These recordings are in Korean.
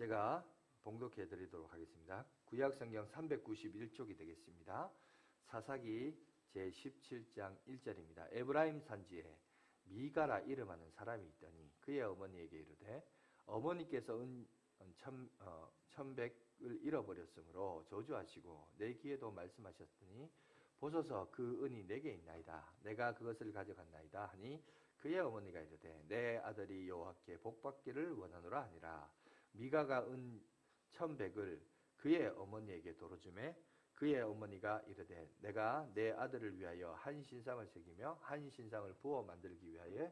제가 봉독해 드리도록 하겠습니다. 구약성경 391쪽이 되겠습니다. 사사기 제17장 1절입니다. 에브라임 산지에 미가라 이름하는 사람이 있더니 그의 어머니에게 이르되 어머니께서 천백을 잃어버렸으므로 저주하시고 내 귀에도 말씀하셨더니 보소서 그 은이 내게 있나이다. 내가 그것을 가져갔나이다 하니 그의 어머니가 이르되 내 아들이 여호와께 복받기를 원하노라 하니라. 미가가 은 1,100을 그의 어머니에게 도로 주매 그의 어머니가 이르되 내가 내 아들을 위하여 한 신상을 새기며 한 신상을 부어 만들기 위하여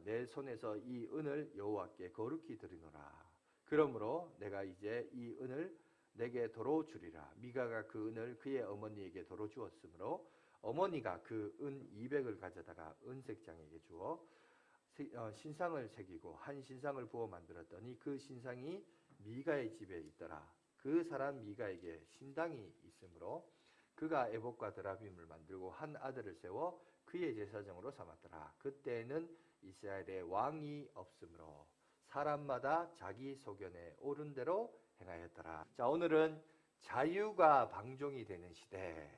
내 손에서 이 은을 여호와께 거룩히 드리노라. 그러므로 내가 이제 이 은을 내게 도로 주리라. 미가가 그 은을 그의 어머니에게 도로 주었으므로 어머니가 그 은 200을 가져다가 은색장에게 주어 신상을 새기고 한 신상을 부어 만들었더니 그 신상이 미가의 집에 있더라. 그 사람 미가에게 신당이 있으므로 그가 에봇과 드라빔을 만들고 한 아들을 세워 그의 제사장으로 삼았더라. 그때는 이스라엘에 왕이 없으므로 사람마다 자기 소견에 옳은 대로 행하였더라. 자, 오늘은 자유가 방종이 되는 시대,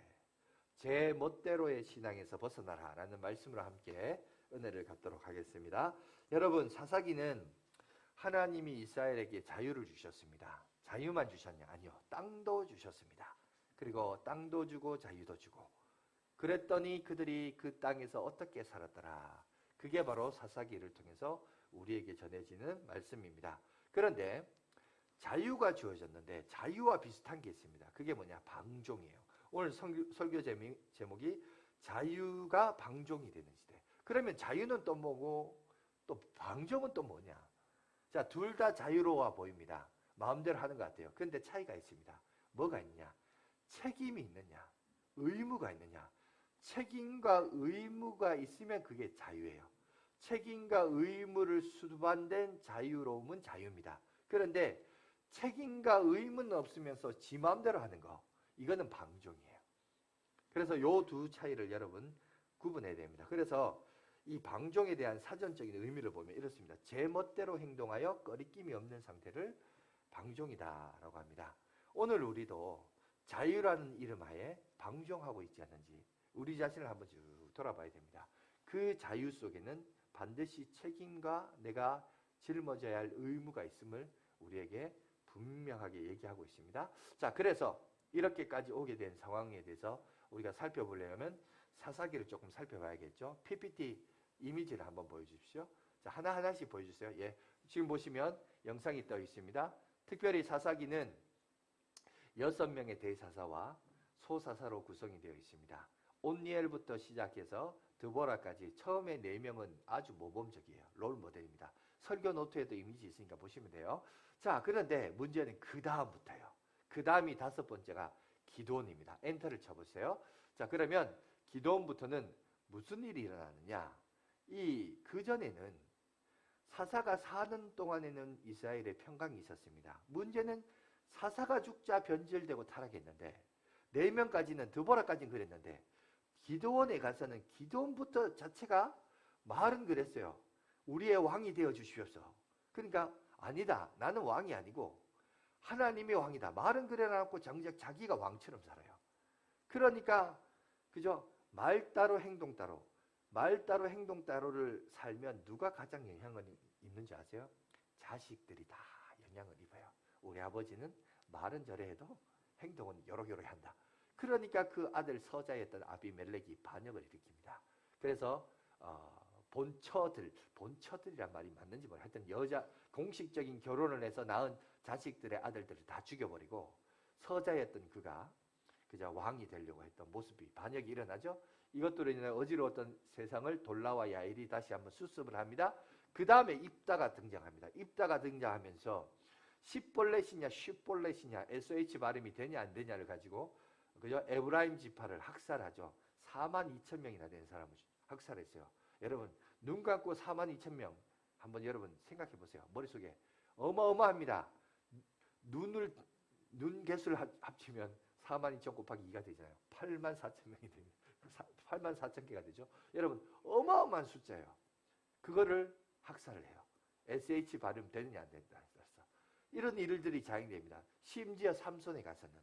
제 멋대로의 신앙에서 벗어나라 라는 말씀으로 함께 은혜를 갖도록 하겠습니다. 여러분, 사사기는 하나님이 이스라엘에게 자유를 주셨습니다. 자유만 주셨냐? 아니요, 땅도 주셨습니다. 그리고 땅도 주고 자유도 주고 그랬더니 그들이 그 땅에서 어떻게 살았더라. 그게 바로 사사기를 통해서 우리에게 전해지는 말씀입니다. 그런데 자유가 주어졌는데 자유와 비슷한 게 있습니다. 그게 뭐냐? 방종이에요. 오늘 설교 제목이 자유가 방종이 되는 시대. 그러면 자유는 또 뭐고 또 방종은 또 뭐냐? 자, 둘 다 자유로워 보입니다. 마음대로 하는 것 같아요. 그런데 차이가 있습니다. 뭐가 있냐? 책임이 있느냐? 의무가 있느냐? 책임과 의무가 있으면 그게 자유예요. 책임과 의무를 수반된 자유로움은 자유입니다. 그런데 책임과 의무는 없으면서 지 마음대로 하는 거, 이거는 방종이에요. 그래서 이 두 차이를 여러분 구분해야 됩니다. 그래서 이 방종에 대한 사전적인 의미를 보면 이렇습니다. 제 멋대로 행동하여 거리낌이 없는 상태를 방종이다라고 합니다. 오늘 우리도 자유라는 이름하에 방종하고 있지 않는지 우리 자신을 한번 쭉 돌아봐야 됩니다. 그 자유 속에는 반드시 책임과 내가 짊어져야 할 의무가 있음을 우리에게 분명하게 얘기하고 있습니다. 자, 그래서 이렇게까지 오게 된 상황에 대해서 우리가 살펴보려면 사사기를 조금 살펴봐야겠죠. PPT 이미지를 한번 보여주십시오. 자, 하나하나씩 보여주세요. 예, 지금 보시면 영상이 떠 있습니다. 특별히 사사기는 6명의 대사사와 소사사로 구성이 되어 있습니다. 온니엘부터 시작해서 드보라까지 처음에 4명은 아주 모범적이에요. 롤 모델입니다. 설교 노트에도 이미지 있으니까 보시면 돼요. 자, 그런데 문제는 그 다음부터요. 그 다음이 5번째가 기드온입니다. 엔터를 쳐보세요. 자, 그러면 기드온부터는 무슨 일이 일어나느냐? 그 전에는 사사가 사는 동안에는 이스라엘에 평강이 있었습니다. 문제는 사사가 죽자 변절되고 타락했는데 4명까지는 드보라까지는 그랬는데 기드온에 가서는 기드온부터 자체가 말은 그랬어요. 우리의 왕이 되어 주시옵소서. 그러니까 아니다. 나는 왕이 아니고 하나님의 왕이다. 말은 그래놓고 정작 자기가 왕처럼 살아요. 그러니까 그죠? 말 따로 행동 따로. 말 따로 행동 따로를 살면 누가 가장 영향을 입는지 아세요? 자식들이 다 영향을 입어요. 우리 아버지는 말은 저래 해도 행동은 요렇게 한다. 그러니까 그 아들 서자였던 아비멜렉이 반역을 일으킵니다. 그래서 본처들이란 말이 맞는지 모르겠어요. 하여튼 여자 공식적인 결혼을 해서 낳은 자식들의 아들들을 다 죽여버리고 서자였던 그가 그저 왕이 되려고 했던 모습이 반역이 일어나죠. 이것들로 인해 어지러웠던 세상을 돌라와 야일이 다시 한번 수습을 합니다. 그 다음에 입다가 등장합니다. 입다가 등장하면서 십볼렛이냐 쉽볼렛이냐 SH 발음이 되냐 안 되냐를 가지고 그죠? 에브라임 지파를 학살하죠. 42,000명이나 되는 사람을 학살했어요. 여러분, 눈 감고 42,000명 한번 여러분 생각해 보세요. 머릿속에 어마어마합니다. 눈 개수를 합치면 42,000 곱하기 2가 되잖아요. 84,000명이 됩니다. 84,000개가 되죠. 여러분, 어마어마한 숫자예요. 그거를 학살을 해요. SH 발음 되느냐 안 된다. 이런 일들이 자행됩니다. 심지어 삼손에 가서는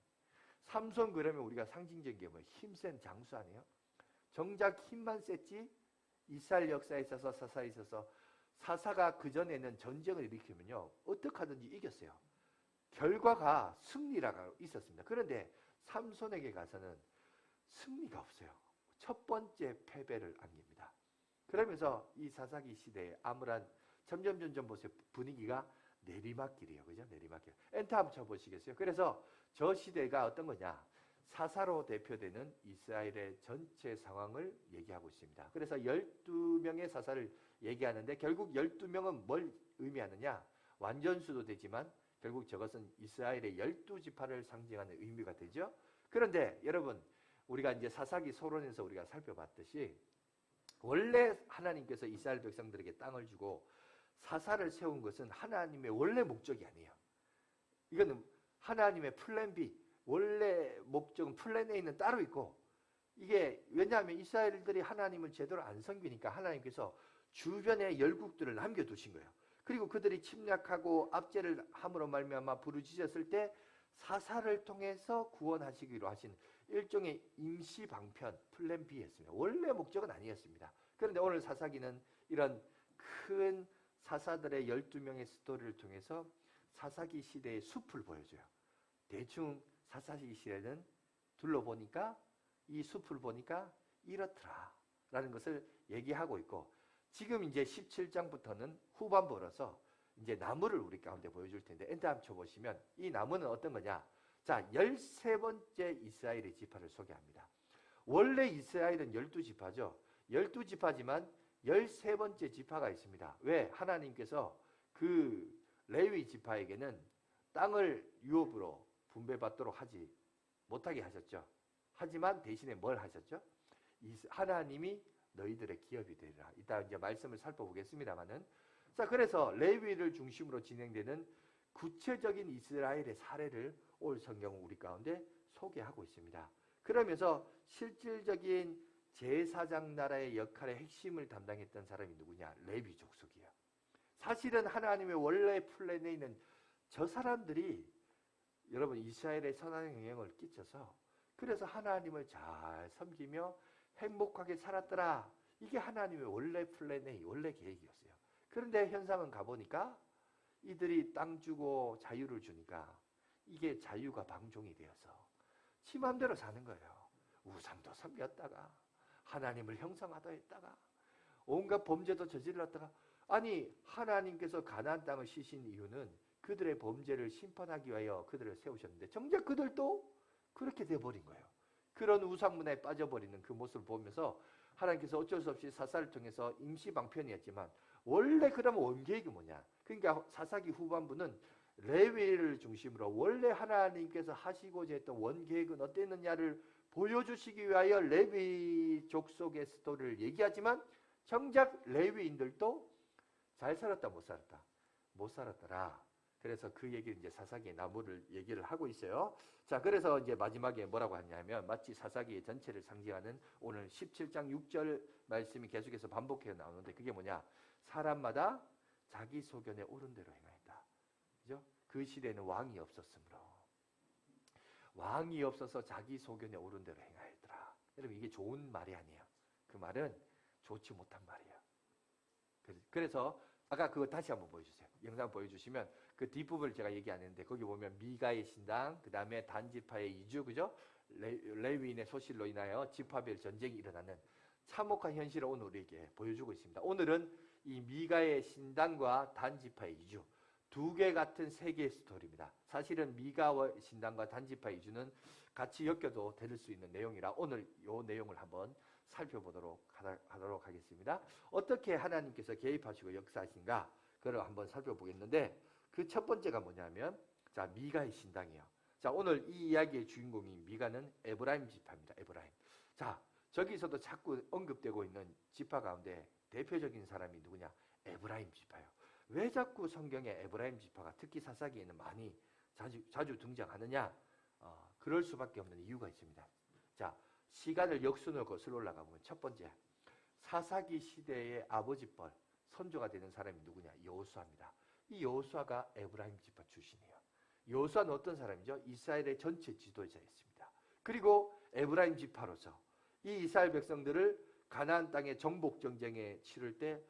삼손 그러면 우리가 상징적인 게 뭐예요? 힘센 장수 아니에요? 정작 힘만 셌지 이스라엘 역사에 있어서 사사에 있어서 사사가 그전에는 전쟁을 일으키면요 어떻게 하든지 이겼어요. 결과가 승리라가 있었습니다. 그런데 삼손에게 가서는 승리가 없어요. 첫 번째 패배를 안깁니다. 그러면서 이 사사기 시대에 암울한 점점 보세요. 분위기가 내리막길이에요. 그죠? 내리막길. 엔터 한번 쳐보시겠어요? 그래서 저 시대가 어떤 거냐? 사사로 대표되는 이스라엘의 전체 상황을 얘기하고 있습니다. 그래서 12명의 사사를 얘기하는데 결국 12명은 뭘 의미하느냐? 완전수도 되지만 결국 저것은 이스라엘의 12지파를 상징하는 의미가 되죠. 그런데 여러분 우리가 이제 사사기 서론에서 우리가 살펴봤듯이 원래 하나님께서 이스라엘 백성들에게 땅을 주고 사사를 세운 것은 하나님의 원래 목적이 아니에요. 이거는 하나님의 플랜 B, 원래 목적은 플랜 A는 따로 있고 이게 왜냐하면 이스라엘들이 하나님을 제대로 안 섬기니까 하나님께서 주변에 열국들을 남겨두신 거예요. 그리고 그들이 침략하고 압제를 함으로 말미암아 부르짖었을 때 사사를 통해서 구원하시기로 하신 일종의 임시 방편 플랜 B였습니다. 원래 목적은 아니었습니다. 그런데 오늘 사사기는 이런 큰 사사들의 12명의 스토리를 통해서 사사기 시대의 숲을 보여줘요. 대충 사사기 시대는 둘러보니까 이 숲을 보니까 이렇더라 라는 것을 얘기하고 있고 지금 이제 17장부터는 후반부라서 이제 나무를 우리 가운데 보여줄 텐데 엔터 한번 쳐보시면 이 나무는 어떤 거냐? 자, 13번째 이스라엘의 지파를 소개합니다. 원래 이스라엘은 12지파죠. 12지파지만 13번째 지파가 있습니다. 왜? 하나님께서 그 레위 지파에게는 땅을 유업으로 분배받도록 하지 못하게 하셨죠. 하지만 대신에 뭘 하셨죠? 하나님이 너희들의 기업이 되리라. 이따 이제 말씀을 살펴보겠습니다만은 자, 그래서 레위를 중심으로 진행되는 구체적인 이스라엘의 사례를 올 성경은 우리 가운데 소개하고 있습니다. 그러면서 실질적인 제사장 나라의 역할의 핵심을 담당했던 사람이 누구냐? 레위 족속이에요. 사실은 하나님의 원래 플랜에 있는 저 사람들이 여러분 이스라엘에 선한 영향을 끼쳐서 그래서 하나님을 잘 섬기며 행복하게 살았더라. 이게 하나님의 원래 플랜의 원래 계획이었어요. 그런데 현상은 가보니까 이들이 땅 주고 자유를 주니까 이게 자유가 방종이 되어서 지 맘대로 사는 거예요. 우상도 섬겼다가 하나님을 형상하다 했다가 온갖 범죄도 저질렀다가 아니 하나님께서 가나안 땅을 시신 이유는 그들의 범죄를 심판하기 위하여 그들을 세우셨는데 정작 그들도 그렇게 돼버린 거예요. 그런 우상 문화에 빠져버리는 그 모습을 보면서 하나님께서 어쩔 수 없이 사사를 통해서 임시 방편이었지만 원래 그러면 원계획이 뭐냐? 그러니까 사사기 후반부는 레위를 중심으로 원래 하나님께서 하시고자 했던 원계획은 어땠느냐를 보여주시기 위하여 레위 족속의 스토리를 얘기하지만 정작 레위인들도 잘 살았다 못 살았다? 못 살았더라. 그래서 그 얘기를 이제 사사기의 나무를 얘기를 하고 있어요. 자, 그래서 이제 마지막에 뭐라고 하냐면 마치 사사기의 전체를 상징하는 오늘 17장 6절 말씀이 계속해서 반복해서 나오는데 그게 뭐냐? 사람마다 자기 소견에 옳은 대로 행하였다. 그죠? 그 시대에는 왕이 없었으므로 왕이 없어서 자기 소견에 옳은 대로 행하였더라. 여러분 이게 좋은 말이 아니에요. 그 말은 좋지 못한 말이에요. 그래서 아까 그거 다시 한번 보여주세요. 영상 보여주시면 그 뒷부분을 제가 얘기 안 했는데 거기 보면 미가의 신당, 그 다음에 단지파의 이주, 그죠? 레위인의 소실로 인하여 지파별 전쟁이 일어나는 참혹한 현실을 오늘 우리에게 보여주고 있습니다. 오늘은 이 미가의 신당과 단지파의 이주 두 개 같은 세 개의 스토리입니다. 사실은 미가와 신당과 단지파의 이주는 같이 엮여도 될 수 있는 내용이라 오늘 이 내용을 한번 살펴보도록 하도록 하겠습니다. 어떻게 하나님께서 개입하시고 역사하신가 그걸 한번 살펴보겠는데 그 첫 번째가 뭐냐면 자 미가의 신당이에요. 자 오늘 이 이야기의 주인공인 미가는 에브라임 지파입니다. 에브라임. 자 저기서도 자꾸 언급되고 있는 지파 가운데 대표적인 사람이 누구냐? 에브라임 지파예요. 왜 자꾸 성경에 에브라임 지파가 특히 사사기에는 많이 자주 등장하느냐? 그럴 수밖에 없는 이유가 있습니다. 자 시간을 역순으로 거슬러 올라가 보면 첫 번째 사사기 시대의 아버지뻘 선조가 되는 사람이 누구냐? 여호수아입니다. 이 여호수아가 에브라임 지파 출신이에요. 여호수아는 어떤 사람이죠? 이스라엘의 전체 지도자였습니다. 그리고 에브라임 지파로서 이 이스라엘 백성들을 가나안 땅의 정복 전쟁에 치를 때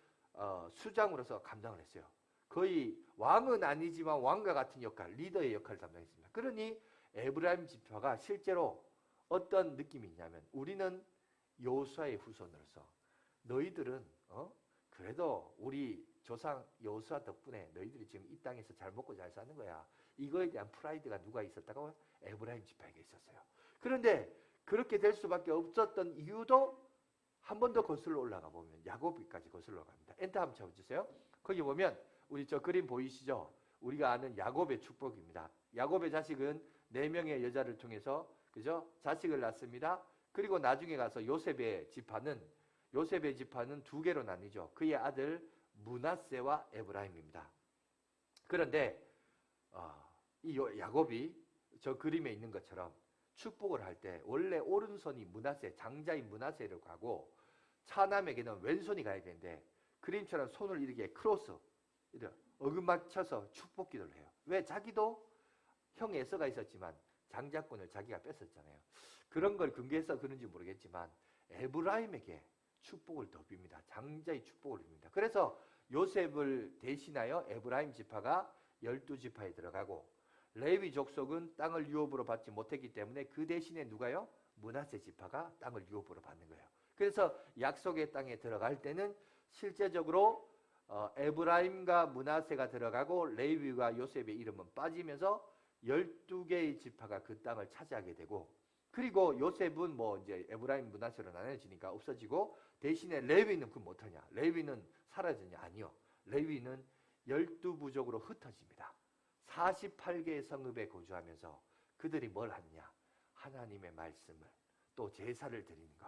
수장으로서 감당을 했어요. 거의 왕은 아니지만 왕과 같은 역할, 리더의 역할을 담당했습니다. 그러니 에브라임 지파가 실제로 어떤 느낌이 있냐면, 우리는 여호수아의 후손으로서 너희들은 그래도 우리 조상 여호수아 덕분에 너희들이 지금 이 땅에서 잘 먹고 잘 사는 거야. 이거에 대한 프라이드가 누가 있었다고? 에브라임 지파에게 있었어요. 그런데 그렇게 될 수밖에 없었던 이유도 한 번 더 거슬러 올라가 보면 야곱까지 거슬러 갑니다. 엔터 한번 쳐주세요. 거기 보면 우리 저 그림 보이시죠? 우리가 아는 야곱의 축복입니다. 야곱의 자식은 4명의 여자를 통해서 그죠? 자식을 낳습니다. 그리고 나중에 가서 요셉의 지파는 2개로 나뉘죠. 그의 아들 므낫세와 에브라임입니다. 그런데 이 야곱이 저 그림에 있는 것처럼 축복을 할 때 원래 오른손이 므낫세, 장자인 므낫세를 가고 차남에게는 왼손이 가야 되는데 그림처럼 손을 이렇게 크로스, 이렇게 어긋맞춰서 축복 기도를 해요. 왜? 자기도 형 에서가 있었지만 장자권을 자기가 뺐었잖아요. 그런 걸 근거해서 그런지 모르겠지만 에브라임에게 축복을 더 빕니다. 장자의 축복을 빕니다. 그래서 요셉을 대신하여 에브라임 지파가 12지파에 들어가고, 레위 족속은 땅을 유업으로 받지 못했기 때문에 그 대신에 누가요? 므낫세 지파가 땅을 유업으로 받는 거예요. 그래서 약속의 땅에 들어갈 때는 실제적으로 에브라임과 므낫세가 들어가고 레위와 요셉의 이름은 빠지면서 12개의 지파가 그 땅을 차지하게 되고, 그리고 요셉은 뭐 이제 에브라임 므낫세로 나눠지니까 없어지고, 대신에 레위는 그 못하냐? 레위는 사라지냐? 아니요. 레위는 12부족으로 흩어집니다. 48개의 성읍에 거주하면서 그들이 뭘 하느냐? 하나님의 말씀을, 또 제사를 드리는 것,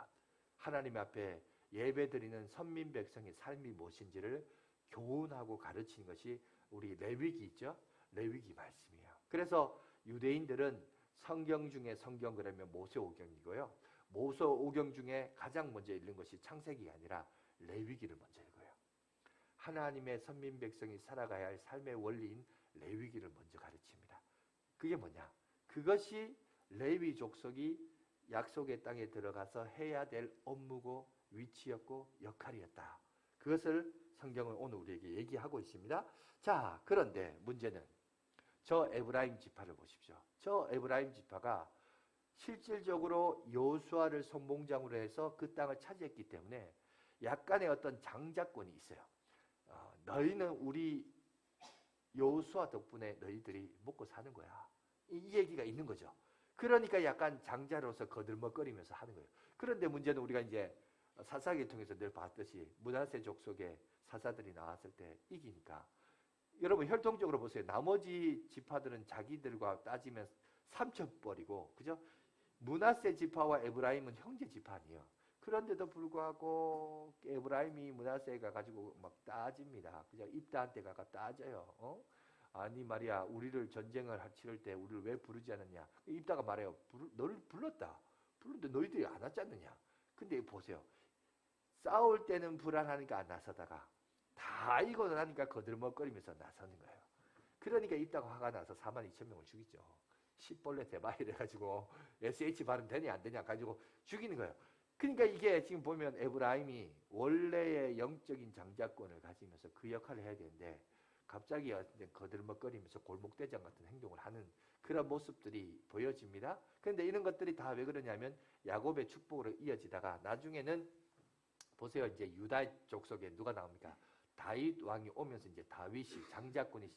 하나님 앞에 예배드리는 선민 백성의 삶이 무엇인지를 교훈하고 가르치는 것이 우리 레위기 있죠? 레위기 말씀이에요. 그래서 유대인들은 성경 중에 성경 그러면 모세오경이고요. 모세오경 중에 가장 먼저 읽는 것이 창세기가 아니라 레위기를 먼저 읽어요. 하나님의 선민 백성이 살아가야 할 삶의 원리인 레위기를 먼저 가르칩니다. 그게 뭐냐? 그것이 레위 족속이 약속의 땅에 들어가서 해야 될 업무고 위치였고 역할이었다. 그것을 성경은 오늘 우리에게 얘기하고 있습니다. 자, 그런데 문제는 저 에브라임 지파를 보십시오. 저 에브라임 지파가 실질적으로 여호수아를 선봉장으로 해서 그 땅을 차지했기 때문에 약간의 어떤 장자권이 있어요. 너희는 우리 여호수아 덕분에 너희들이 먹고 사는 거야. 이 얘기가 있는 거죠. 그러니까 약간 장자로서 거들먹거리면서 하는 거예요. 그런데 문제는 우리가 이제 사사기를 통해서 늘 봤듯이 므낫세 족속의 사사들이 나왔을 때 이기니까, 여러분 혈통적으로 보세요. 나머지 지파들은 자기들과 따지면 삼척벌이고, 그죠? 므낫세 지파와 에브라임은 형제 지파 아니에요. 그런데도 불구하고 에브라임이 므낫세가 가지고 막 따집니다. 그죠? 입다한테 가가 따져요. 아니 말이야, 우리를 전쟁을 치를 때 우리를 왜 부르지 않았냐? 입다가 말해요. 너를 불렀다. 부르는데 너희들이 안 왔지 않느냐? 근데 보세요. 싸울 때는 불안하니까 안 나서다가 다 이고 나니까 거들먹거리면서 나서는 거예요. 그러니까 입다가 화가 나서 42,000명을 죽이죠. 십벌레 대바 이래가지고 SH 발음 되냐 안 되냐 가지고 죽이는 거예요. 그러니까 이게 지금 보면 에브라임이 원래의 영적인 장자권을 가지면서 그 역할을 해야 되는데 갑자기 거들먹거리면서 골목대장 같은 행동을 하는 그런 모습들이 보여집니다. 그런데 이런 것들이 다 왜 그러냐면 야곱의 축복으로 이어지다가 나중에는 보세요. 이제 유다 족속에 누가 나옵니까? 다윗 왕이 오면서 이제 다윗이 장자권이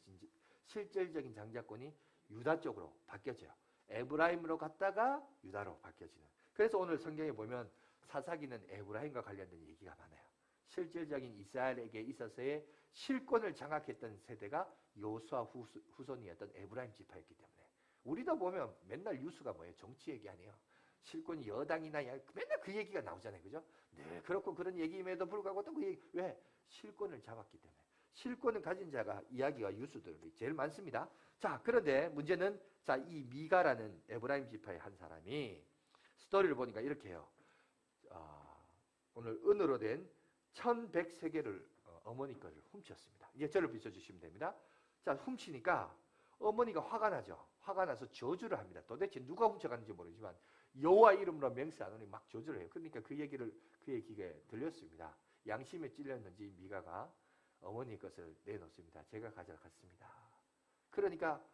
실질적인 장자권이 유다 쪽으로 바뀌어져요. 에브라임으로 갔다가 유다로 바뀌어지는. 그래서 오늘 성경에 보면 사사기는 에브라임과 관련된 얘기가 많아요. 실질적인 이스라엘에게 있어서의 실권을 장악했던 세대가 여호수아 후손이었던 에브라임 지파였기 때문에, 우리도 보면 맨날 뉴스가 뭐예요? 정치 얘기 아니에요. 실권이 여당이나 맨날 그 얘기가 나오잖아요. 그죠? 네, 그렇고 그런 얘기임에도 불구하고 또 그 얘기, 왜? 실권을 잡았기 때문에. 실권을 가진 자가 이야기가 뉴스들이 제일 많습니다. 자, 그런데 문제는 자, 이 미가라는 에브라임 지파의 한 사람이 스토리를 보니까 이렇게 해요. 오늘 은으로 된 1100세겔을 어머니 거를 훔쳤습니다. 이제 저를 비춰주시면 됩니다. 자, 훔치니까 어머니가 화가 나죠. 화가 나서 저주를 합니다. 도대체 누가 훔쳐갔는지 모르지만 여호와 이름으로 맹세 안 하니 막 저주를 해요. 그러니까 그 얘기를 그의 귀에 들렸습니다. 양심에 찔렸는지 미가가 어머니 것을 내놓습니다. 제가 가져갔습니다. 그러니까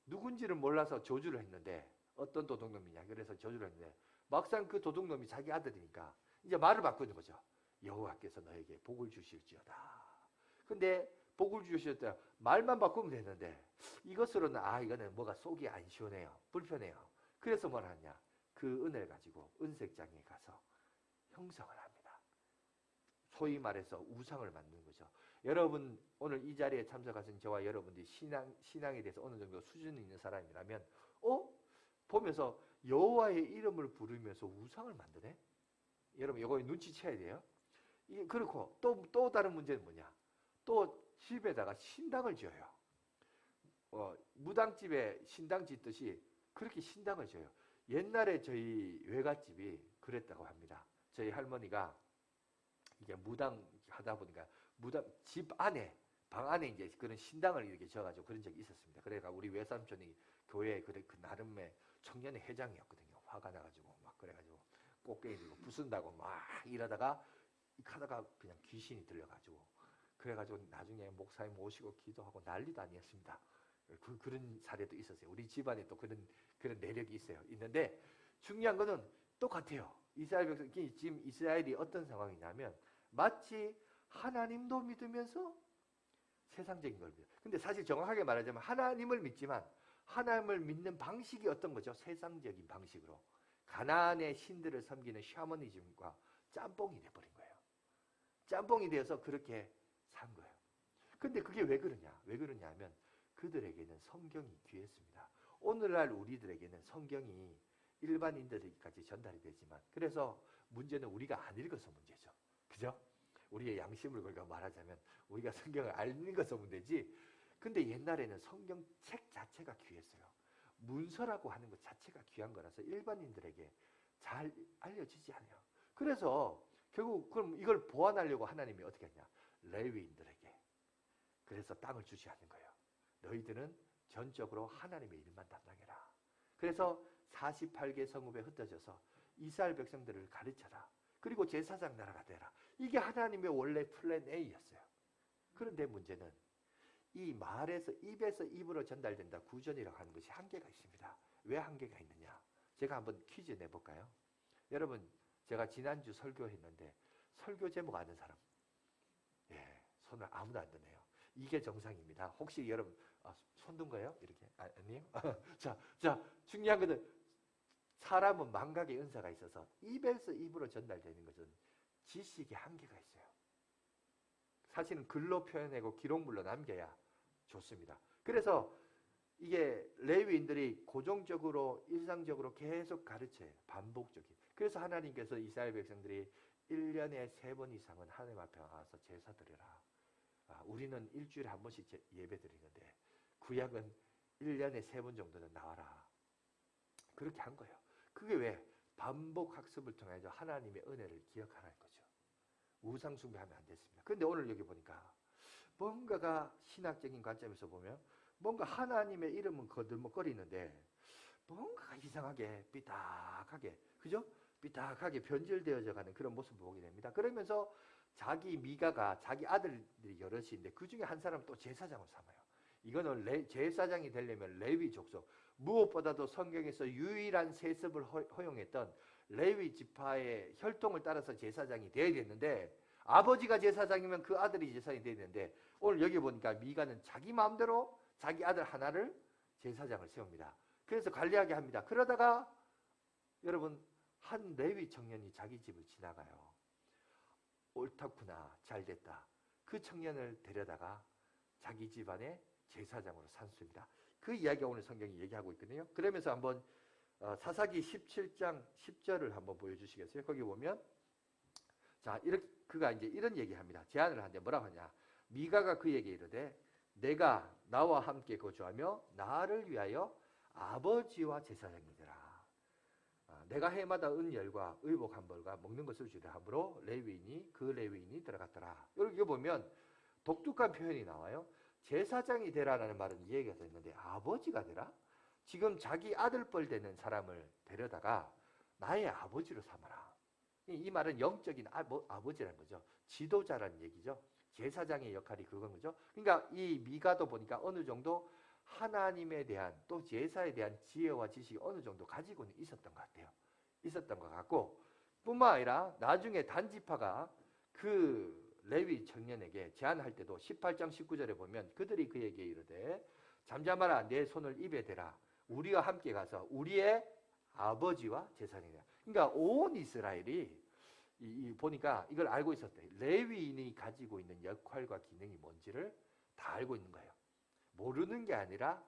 누군지를 몰라서 저주를 했는데 어떤 도둑놈이냐 그래서 저주를 했는데 막상 그 도둑놈이 자기 아들이니까 이제 말을 바꾸는 거죠. 여호와께서 너에게 복을 주실지어다. 근데 복을 주셨다. 말만 바꾸면 되는데 이것으로는 이거는 뭐가 속이 안 시원해요. 불편해요. 그래서 뭘 하냐? 그 은혜를 가지고 은색장에 가서 형성을 합니다. 소위 말해서 우상을 만드는 거죠. 여러분 오늘 이 자리에 참석하신 저와 여러분들이 신앙에 대해서 어느 정도 수준이 있는 사람이라면 보면서 여호와의 이름을 부르면서 우상을 만드네? 여러분 이거 눈치채야 돼요. 이게 그렇고 또 다른 문제는 뭐냐? 또 집에다가 신당을 지어요. 무당집에 신당 짓듯이 그렇게 신당을 지어요. 옛날에 저희 외갓집이 그랬다고 합니다. 저희 할머니가 이게 무당 하다 보니까 무당 집 안에 방 안에 이제 그런 신당을 이렇게 지어가지고 그런 적이 있었습니다. 그래가 우리 외삼촌이 교회 그 나름의 청년의 회장이었거든요. 화가 나가지고 막 그래가지고 꽃게임 들고 부순다고 막 이러다가 하다가 그냥 귀신이 들려가지고 그래가지고 나중에 목사님 모시고 기도하고 난리도 아니었습니다. 그런 사례도 있었어요. 우리 집안에 또 그런 내력이 있는데 중요한 거는 똑같아요. 이스라엘 백성이 지금 이스라엘이 어떤 상황이냐면 마치 하나님도 믿으면서 세상적인 걸 믿어요. 근데 사실 정확하게 말하자면 하나님을 믿지만 하나님을 믿는 방식이 어떤 거죠? 세상적인 방식으로 가나안의 신들을 섬기는 샤머니즘과 짬뽕이 돼버린 거예요. 짬뽕이 되어서 그렇게 산 거예요. 근데 그게 왜 그러냐? 왜 그러냐 하면 그들에게는 성경이 귀했습니다. 오늘날 우리들에게는 성경이 일반인들에게까지 전달이 되지만 그래서 문제는 우리가 안 읽어서 문제죠. 그죠? 우리의 양심을 걸고 말하자면 우리가 성경을 안 읽어서 문제지. 근데 옛날에는 성경책 자체가 귀했어요. 문서라고 하는 것 자체가 귀한 거라서 일반인들에게 잘 알려지지 않아요. 그래서 결국 그럼 이걸 보완하려고 하나님이 어떻게 했냐? 레위인들에게 그래서 땅을 주지 않는 거예요. 너희들은 전적으로 하나님의 일만 담당해라. 그래서 48개 성읍에 흩어져서 이스라엘 백성들을 가르쳐라. 그리고 제사장 나라가 되라. 이게 하나님의 원래 플랜 A였어요. 그런데 문제는 이 말에서 입에서 입으로 전달된다 구전이라고 하는 것이 한계가 있습니다. 왜 한계가 있느냐? 제가 한번 퀴즈 내볼까요? 여러분 제가 지난주 설교했는데 설교 제목 아는 사람? 예, 손을 아무도 안 드네요. 이게 정상입니다. 혹시 여러분 손 든 거예요? 이렇게? 아니에요? 자, 중요한 것은 사람은 망각의 은사가 있어서 입에서 입으로 전달되는 것은 지식의 한계가 있어요. 사실은 글로 표현하고 기록물로 남겨야 좋습니다. 그래서 이게 레위인들이 고정적으로 일상적으로 계속 가르쳐요. 반복적인. 그래서 하나님께서 이스라엘 백성들이 1년에 3번 이상은 하나님 앞에 와서 제사 드려라. 우리는 일주일에 한 번씩 예배 드리는데 구약은 1년에 3번 정도는 나와라. 그렇게 한 거예요. 그게 왜? 반복 학습을 통해서 하나님의 은혜를 기억하라는 거죠. 우상 숭배하면 안 됐습니다. 그런데 오늘 여기 보니까 뭔가가 신학적인 관점에서 보면 뭔가 하나님의 이름은 거들먹거리는데 뭔가가 이상하게 삐딱하게 그죠? 삐딱하게 변질되어져 가는 그런 모습을 보게 됩니다. 그러면서 자기 미가가 자기 아들들이 여럿인데 그 중에 한 사람은 또 제사장을 삼아요. 이거는 제사장이 되려면 레위 족속 무엇보다도 성경에서 유일한 세습을 허용했던 레위 지파의 혈통을 따라서 제사장이 되어야겠는데 아버지가 제사장이면 그 아들이 제사장이 되어야 되는데 오늘 여기 보니까 미가는 자기 마음대로 자기 아들 하나를 제사장을 세웁니다. 그래서 관리하게 합니다. 그러다가 여러분 한 레위 청년이 자기 집을 지나가요. 옳다구나 잘됐다. 그 청년을 데려다가 자기 집안의 제사장으로 산수입니다. 그 이야기가 오늘 성경이 얘기하고 있거든요. 그러면서 한번 사사기 17장 10절을 한번 보여주시겠어요? 거기 보면 자 이렇게 그가 이제 이런 얘기합니다. 제안을 하는데 뭐라고 하냐? 미가가 그에게 이르되 내가 나와 함께 거주하며 나를 위하여 아버지와 제사장이 되라. 내가 해마다 은열과 의복 한 벌과 먹는 것을 주려 하므로 그 레위인이 들어갔더라. 여기 보면 독특한 표현이 나와요. 제사장이 되라는 말은 이 얘기가 됐는데 아버지가 되라? 지금 자기 아들뻘 되는 사람을 데려다가 나의 아버지로 삼아라. 이 말은 영적인 아버지라는 거죠. 지도자라는 얘기죠. 제사장의 역할이 그건 거죠. 그러니까 이 미가도 보니까 어느 정도 하나님에 대한 또 제사에 대한 지혜와 지식이 어느 정도 가지고는 있었던 것 같아요. 있었던 것 같고 뿐만 아니라 나중에 단지파가 그 레위 청년에게 제안할 때도 18장 19절에 보면 그들이 그에게 이르되 잠잠하라 내 손을 입에 대라 우리와 함께 가서 우리의 아버지와 제사장이다. 그러니까 온 이스라엘이 보니까 이걸 알고 있었대. 레위인이 가지고 있는 역할과 기능이 뭔지를 다 알고 있는 거예요. 모르는 게 아니라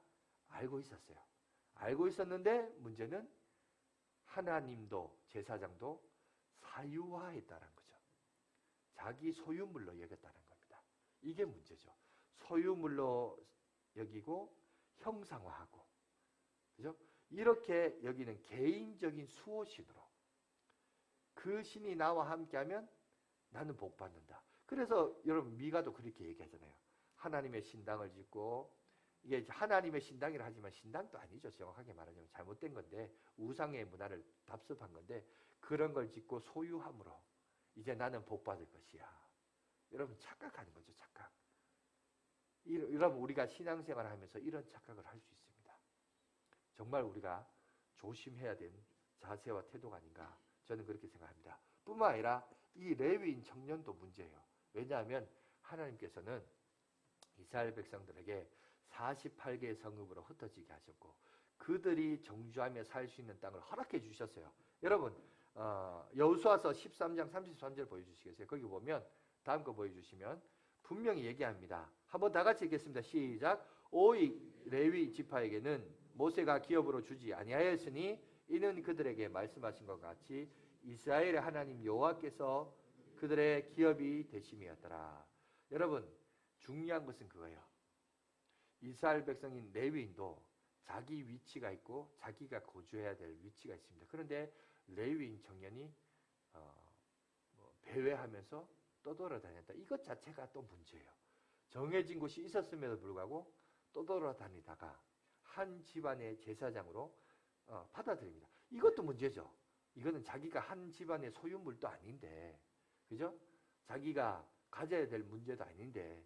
알고 있었어요. 알고 있었는데 문제는 하나님도 제사장도 사유화했다는 거죠. 자기 소유물로 여겼다는 겁니다. 이게 문제죠. 소유물로 여기고 형상화하고, 그죠? 이렇게 여기는 개인적인 수호신으로 그 신이 나와 함께하면 나는 복 받는다. 그래서 여러분 미가도 그렇게 얘기하잖아요. 하나님의 신당을 짓고 이게 하나님의 신당이라 하지만 신당도 아니죠. 정확하게 말하자면 잘못된 건데 우상의 문화를 답습한 건데 그런 걸 짓고 소유함으로 이제 나는 복 받을 것이야. 여러분 착각하는 거죠. 착각. 여러분 우리가 신앙생활을 하면서 이런 착각을 할 수 있습니다. 정말 우리가 조심해야 되는 자세와 태도가 아닌가 저는 그렇게 생각합니다. 뿐만 아니라 이 레위인 청년도 문제예요. 왜냐하면 하나님께서는 이스라엘 백성들에게 48개의 성읍으로 흩어지게 하셨고 그들이 정주하며 살 수 있는 땅을 허락해 주셨어요. 여러분 여호수아서 13장 33절 보여주시겠어요? 거기 보면 다음 거 보여주시면 분명히 얘기합니다. 한번 다 같이 읽겠습니다. 시작. 오이 레위 지파에게는 모세가 기업으로 주지 아니하였으니 이는 그들에게 말씀하신 것 같이 이스라엘의 하나님 여호와께서 그들의 기업이 되심이었더라. 여러분 중요한 것은 그거예요. 이스라엘 백성인 레위인도 자기 위치가 있고 자기가 거주해야 될 위치가 있습니다. 그런데 레위인 청년이 배회하면서 떠돌아다녔다. 이것 자체가 또 문제예요. 정해진 곳이 있었음에도 불구하고 떠돌아다니다가 한 집안의 제사장으로 받아들입니다. 이것도 문제죠. 이거는 자기가 한 집안의 소유물도 아닌데, 그죠? 자기가 가져야 될 문제도 아닌데,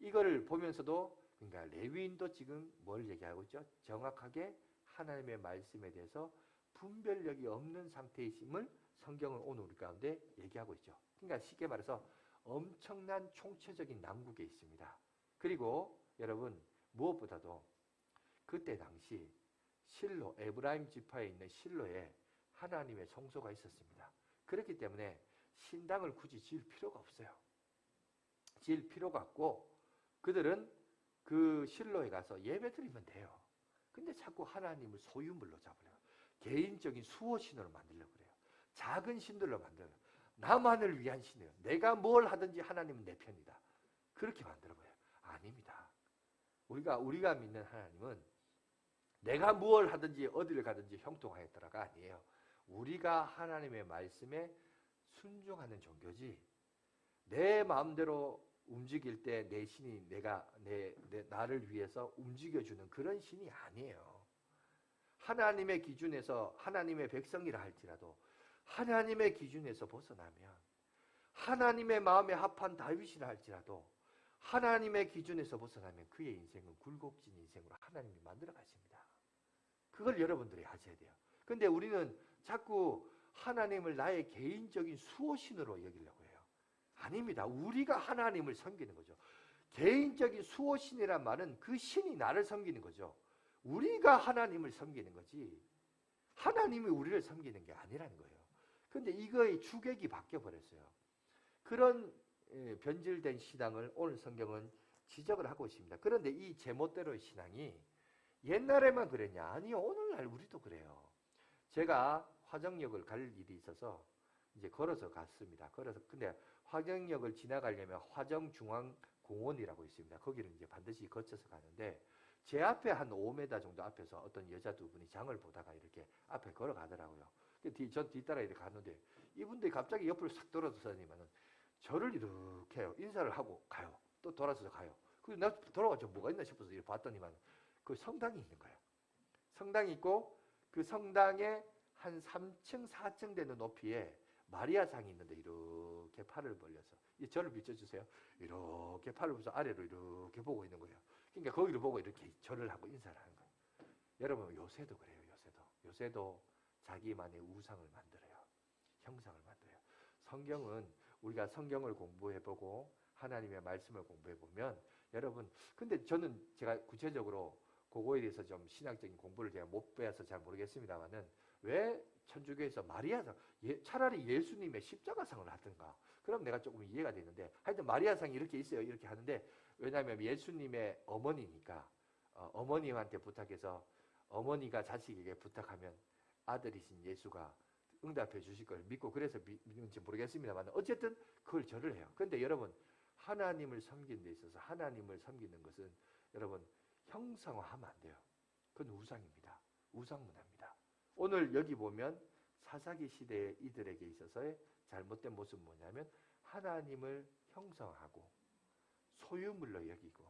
이거를 보면서도, 그러니까 레위인도 지금 뭘 얘기하고 있죠? 정확하게 하나님의 말씀에 대해서 분별력이 없는 상태이심을 성경은 오늘 우리 가운데 얘기하고 있죠. 그러니까 쉽게 말해서 엄청난 총체적인 난국에 있습니다. 그리고 여러분 무엇보다도 그때 당시 실로 에브라임 지파에 있는 실로에 하나님의 성소가 있었습니다. 그렇기 때문에 신당을 굳이 지을 필요가 없어요. 지을 필요가 없고 그들은 그 실로에 가서 예배드리면 돼요. 근데 자꾸 하나님을 소유물로 잡으려고 개인적인 수호신으로 만들려고 그래요. 작은 신들로 만들어요. 나만을 위한 신이에요. 내가 뭘 하든지 하나님은 내 편이다. 그렇게 만들어버려요. 아닙니다. 우리가 믿는 하나님은 내가 무엇을 하든지 어디를 가든지 형통하였더라가 아니에요. 우리가 하나님의 말씀에 순종하는 종교지 내 마음대로 움직일 때 내 신이 나를 위해서 움직여주는 그런 신이 아니에요. 하나님의 기준에서 하나님의 백성이라 할지라도 하나님의 기준에서 벗어나면 하나님의 마음에 합한 다윗이라 할지라도 하나님의 기준에서 벗어나면 그의 인생은 굴곡진 인생으로 하나님이 만들어 가십니다. 그걸 여러분들이 아셔야 돼요. 근데 우리는 자꾸 하나님을 나의 개인적인 수호신으로 여기려고 해요. 아닙니다. 우리가 하나님을 섬기는 거죠. 개인적인 수호신이란 말은 그 신이 나를 섬기는 거죠. 우리가 하나님을 섬기는 거지 하나님이 우리를 섬기는 게 아니라는 거예요. 근데 이거의 주객이 바뀌어버렸어요. 그런 변질된 신앙을 오늘 성경은 지적을 하고 있습니다. 그런데 이 제멋대로의 신앙이 옛날에만 그랬냐? 아니요. 오늘날 우리도 그래요. 제가 화정역을 갈 일이 있어서 이제 걸어서 갔습니다. 근데 화정역을 지나가려면 화정중앙공원이라고 있습니다. 거기를 이제 반드시 거쳐서 가는데 제 앞에 한 5m 정도 앞에서 어떤 여자 두 분이 장을 보다가 이렇게 앞에 걸어가더라고요. 전 뒤따라 이렇게 가는데 이분들이 갑자기 옆으로 싹 돌아서니면은 저를 이렇게 해요. 인사를 하고 가요. 또 돌아서서 가요. 그래서 나 돌아와서 뭐가 있나 싶어서 이렇게 봤더니만 그 성당이 있는 거예요. 성당이 있고 그 성당에 한 3층, 4층 되는 높이에 마리아상이 있는데 이렇게 팔을 벌려서 저를 비춰주세요. 이렇게 팔을 벌려서 아래로 이렇게 보고 있는 거예요. 그러니까 거기를 보고 이렇게 절을 하고 인사를 하는 거예요. 여러분 요새도 그래요. 요새도 자기만의 우상을 만들어요. 형상을 만들어요. 성경은 우리가 성경을 공부해보고 하나님의 말씀을 공부해보면 여러분 근데 저는 제가 구체적으로 그거에 대해서 좀 신학적인 공부를 제가 못 배워서 잘 모르겠습니다만은 왜 천주교에서 마리아상 차라리 예수님의 십자가상을 하든가 그럼 내가 조금 이해가 되는데 하여튼 마리아상이 이렇게 있어요. 이렇게 하는데 왜냐하면 예수님의 어머니니까 어머님한테 부탁해서 어머니가 자식에게 부탁하면 아들이신 예수가 응답해 주실 걸 믿고 그래서 믿는지 모르겠습니다만 어쨌든 그걸 절을 해요. 그런데 여러분 하나님을 섬기는 데 있어서 하나님을 섬기는 것은 여러분 형상화하면 안 돼요. 그건 우상입니다. 우상문화입니다. 오늘 여기 보면 사사기 시대의 이들에게 있어서의 잘못된 모습은 뭐냐면 하나님을 형상화하고 소유물로 여기고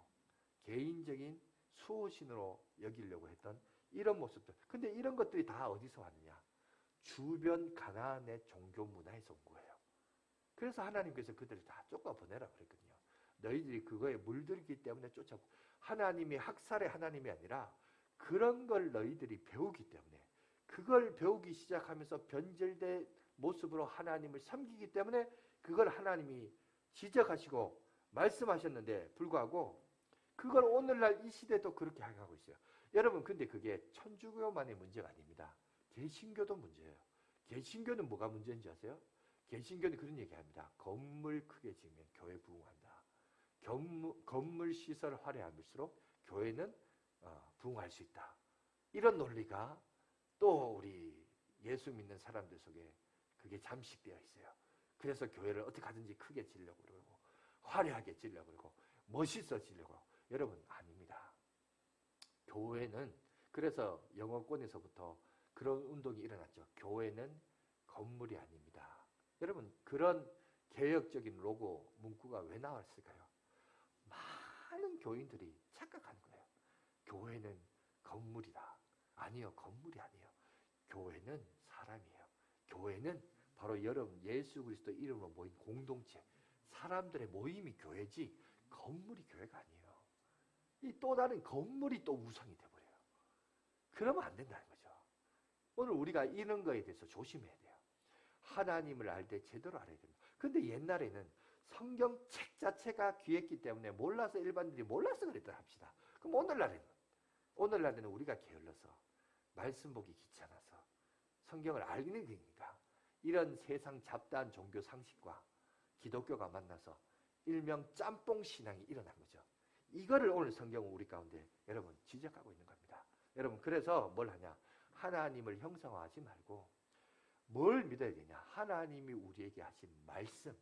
개인적인 수호신으로 여기려고 했던 이런 모습들. 근데 이런 것들이 다 어디서 왔느냐? 주변 가나안의 종교 문화에서 온 거예요. 그래서 하나님께서 그들을 다 쫓아보내라 그랬거든요. 너희들이 그거에 물들기 때문에 쫓아보. 하나님이 학살의 하나님이 아니라 그런 걸 너희들이 배우기 때문에 그걸 배우기 시작하면서 변절된 모습으로 하나님을 섬기기 때문에 그걸 하나님이 지적하시고 말씀하셨는데 불구하고 그걸 오늘날 이 시대도 그렇게 하고 있어요. 여러분 근데 그게 천주교만의 문제가 아닙니다. 개신교도 문제예요. 개신교는 뭐가 문제인지 아세요? 개신교는 그런 얘기합니다. 건물 크게 지으면 교회 부흥한다. 건물 시설 화려할수록 교회는 부흥할 수 있다. 이런 논리가 또 우리 예수 믿는 사람들 속에 그게 잠식되어 있어요. 그래서 교회를 어떻게 하든지 크게 지으려고 그러고 화려하게 지으려고 그러고 멋있어지려고. 여러분 아닙니다. 교회는 그래서 영어권에서부터 그런 운동이 일어났죠. 교회는 건물이 아닙니다. 여러분 그런 개혁적인 로고 문구가 왜 나왔을까요? 많은 교인들이 착각하는 거예요. 교회는 건물이다. 아니요. 건물이 아니에요. 교회는 사람이에요. 교회는 바로 여러분 예수 그리스도 이름으로 모인 공동체 사람들의 모임이 교회지 건물이 교회가 아니에요. 이 또 다른 건물이 또 우상이 돼버려요. 그러면 안 된다는 거죠. 오늘 우리가 이런 거에 대해서 조심해야 돼요. 하나님을 알 때 제대로 알아야 됩니다. 근데 옛날에는 성경책 자체가 귀했기 때문에 몰라서 일반인들이 몰라서 그랬다 합시다. 그럼 오늘날에는 우리가 게을러서 말씀 보기 귀찮아서 성경을 알기는 되니까 이런 세상 잡다한 종교 상식과 기독교가 만나서 일명 짬뽕 신앙이 일어난 거죠. 이거를 오늘 성경은 우리 가운데 여러분 지적하고 있는 겁니다. 여러분 그래서 뭘 하냐? 하나님을 형상화하지 말고 뭘 믿어야 되냐? 하나님이 우리에게 하신 말씀.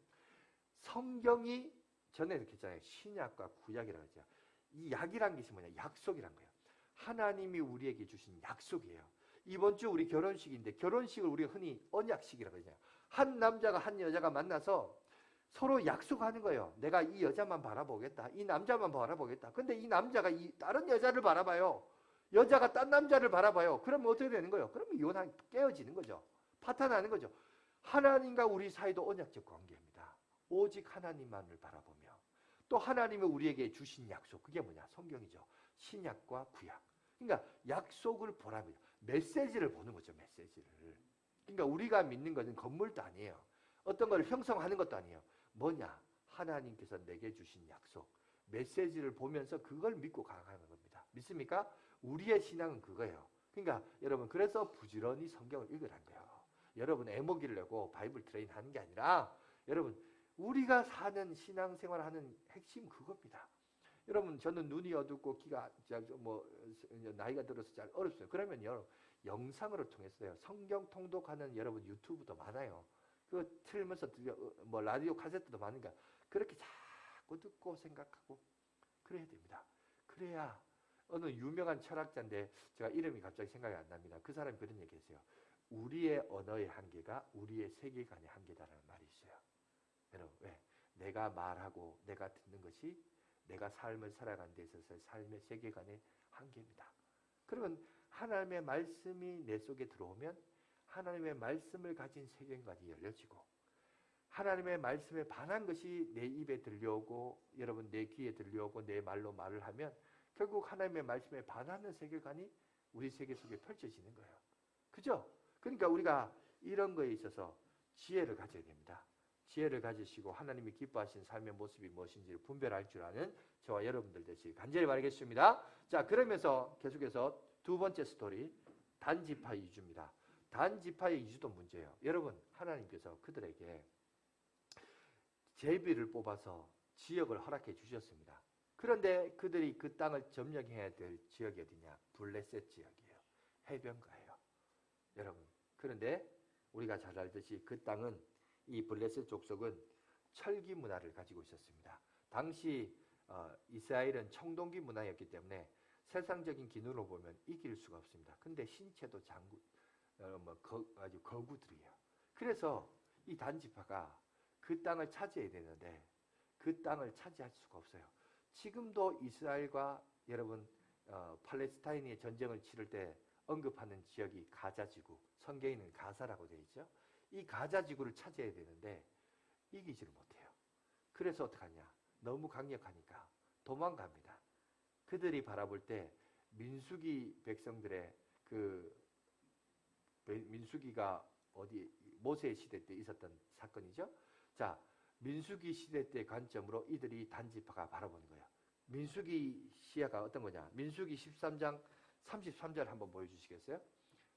성경이 전에 이렇게 했잖아요. 신약과 구약이라고 했죠. 이 약이란 것이 뭐냐? 약속이란 거예요. 하나님이 우리에게 주신 약속이에요. 이번 주 우리 결혼식인데 결혼식을 우리가 흔히 언약식이라고 하잖아요. 한 남자가 한 여자가 만나서 서로 약속하는 거예요. 내가 이 여자만 바라보겠다. 이 남자만 바라보겠다. 근데 이 남자가 이 다른 여자를 바라봐요. 여자가 딴 남자를 바라봐요. 그러면 어떻게 되는 거예요? 그러면 깨어지는 거죠. 파탄나는 거죠. 하나님과 우리 사이도 언약적 관계입니다. 오직 하나님만을 바라보며 또 하나님이 우리에게 주신 약속 그게 뭐냐? 성경이죠. 신약과 구약. 그러니까 약속을 보라며 메시지를 보는 거죠. 메시지를. 그러니까 우리가 믿는 것은 건물도 아니에요. 어떤 걸 형성하는 것도 아니에요. 뭐냐? 하나님께서 내게 주신 약속, 메시지를 보면서 그걸 믿고 가는 겁니다. 믿습니까? 우리의 신앙은 그거예요. 그러니까 여러분 그래서 부지런히 성경을 읽으라는 거예요. 여러분 애먹이를 내고 바이블 트레인 하는 게 아니라 여러분 우리가 사는 신앙생활하는 핵심 그겁니다. 여러분 저는 눈이 어둡고 귀가 나이가 들어서 잘 어렵어요. 그러면요 영상으로 통해서요 성경 통독하는 여러분 유튜브도 많아요. 그거 틀면서 라디오 카세트도 많으니까 그렇게 자꾸 듣고 생각하고 그래야 됩니다. 그래야 어느 유명한 철학자인데 제가 이름이 갑자기 생각이 안 납니다. 그 사람이 그런 얘기했어요. 우리의 언어의 한계가 우리의 세계관의 한계다라는 말이 있어요. 여러분 왜? 내가 말하고 내가 듣는 것이 내가 삶을 살아가는 데 있어서의 삶의 세계관의 한계입니다. 그러면 하나님의 말씀이 내 속에 들어오면 하나님의 말씀을 가진 세계관이 열려지고 하나님의 말씀에 반한 것이 내 입에 들려오고 여러분 내 귀에 들려오고 내 말로 말을 하면 결국 하나님의 말씀에 반하는 세계관이 우리 세계 속에 펼쳐지는 거예요. 그죠? 그러니까 우리가 이런 거에 있어서 지혜를 가져야 됩니다. 지혜를 가지시고 하나님이 기뻐하시는 삶의 모습이 무엇인지를 분별할 줄 아는 저와 여러분들 되시길 간절히 바라겠습니다. 자, 그러면서 계속해서 두 번째 스토리, 단지파 이주입니다. 단지파의 이주도 문제예요. 여러분, 하나님께서 그들에게 제비를 뽑아서 지역을 허락해 주셨습니다. 그런데 그들이 그 땅을 점령해야 될 지역이 어디냐? 블레셋 지역이에요. 해변가예요. 여러분, 그런데 우리가 잘 알듯이 그 땅은 이 블레셋 족속은 철기 문화를 가지고 있었습니다. 당시 이스라엘은 청동기 문화였기 때문에 세상적인 기능으로 보면 이길 수가 없습니다. 근데 신체도 아주 거구들이에요. 그래서 이 단지파가 그 땅을 차지해야 되는데 그 땅을 차지할 수가 없어요. 지금도 이스라엘과 여러분 팔레스타인이 전쟁을 치를 때 언급하는 지역이 가자지구, 성경에는 가사라고 되어 있죠. 이 가자지구를 차지해야 되는데 이기지를 못해요. 그래서 어떡하냐? 너무 강력하니까 도망갑니다. 그들이 바라볼 때 민수기 백성들의 민수기가 어디 모세 시대 때 있었던 사건이죠. 자, 민수기 시대 때 관점으로 이들이 단지파가 바라보는 거예요. 민수기 시야가 어떤 거냐? 민수기 13장 33절 한번 보여주시겠어요?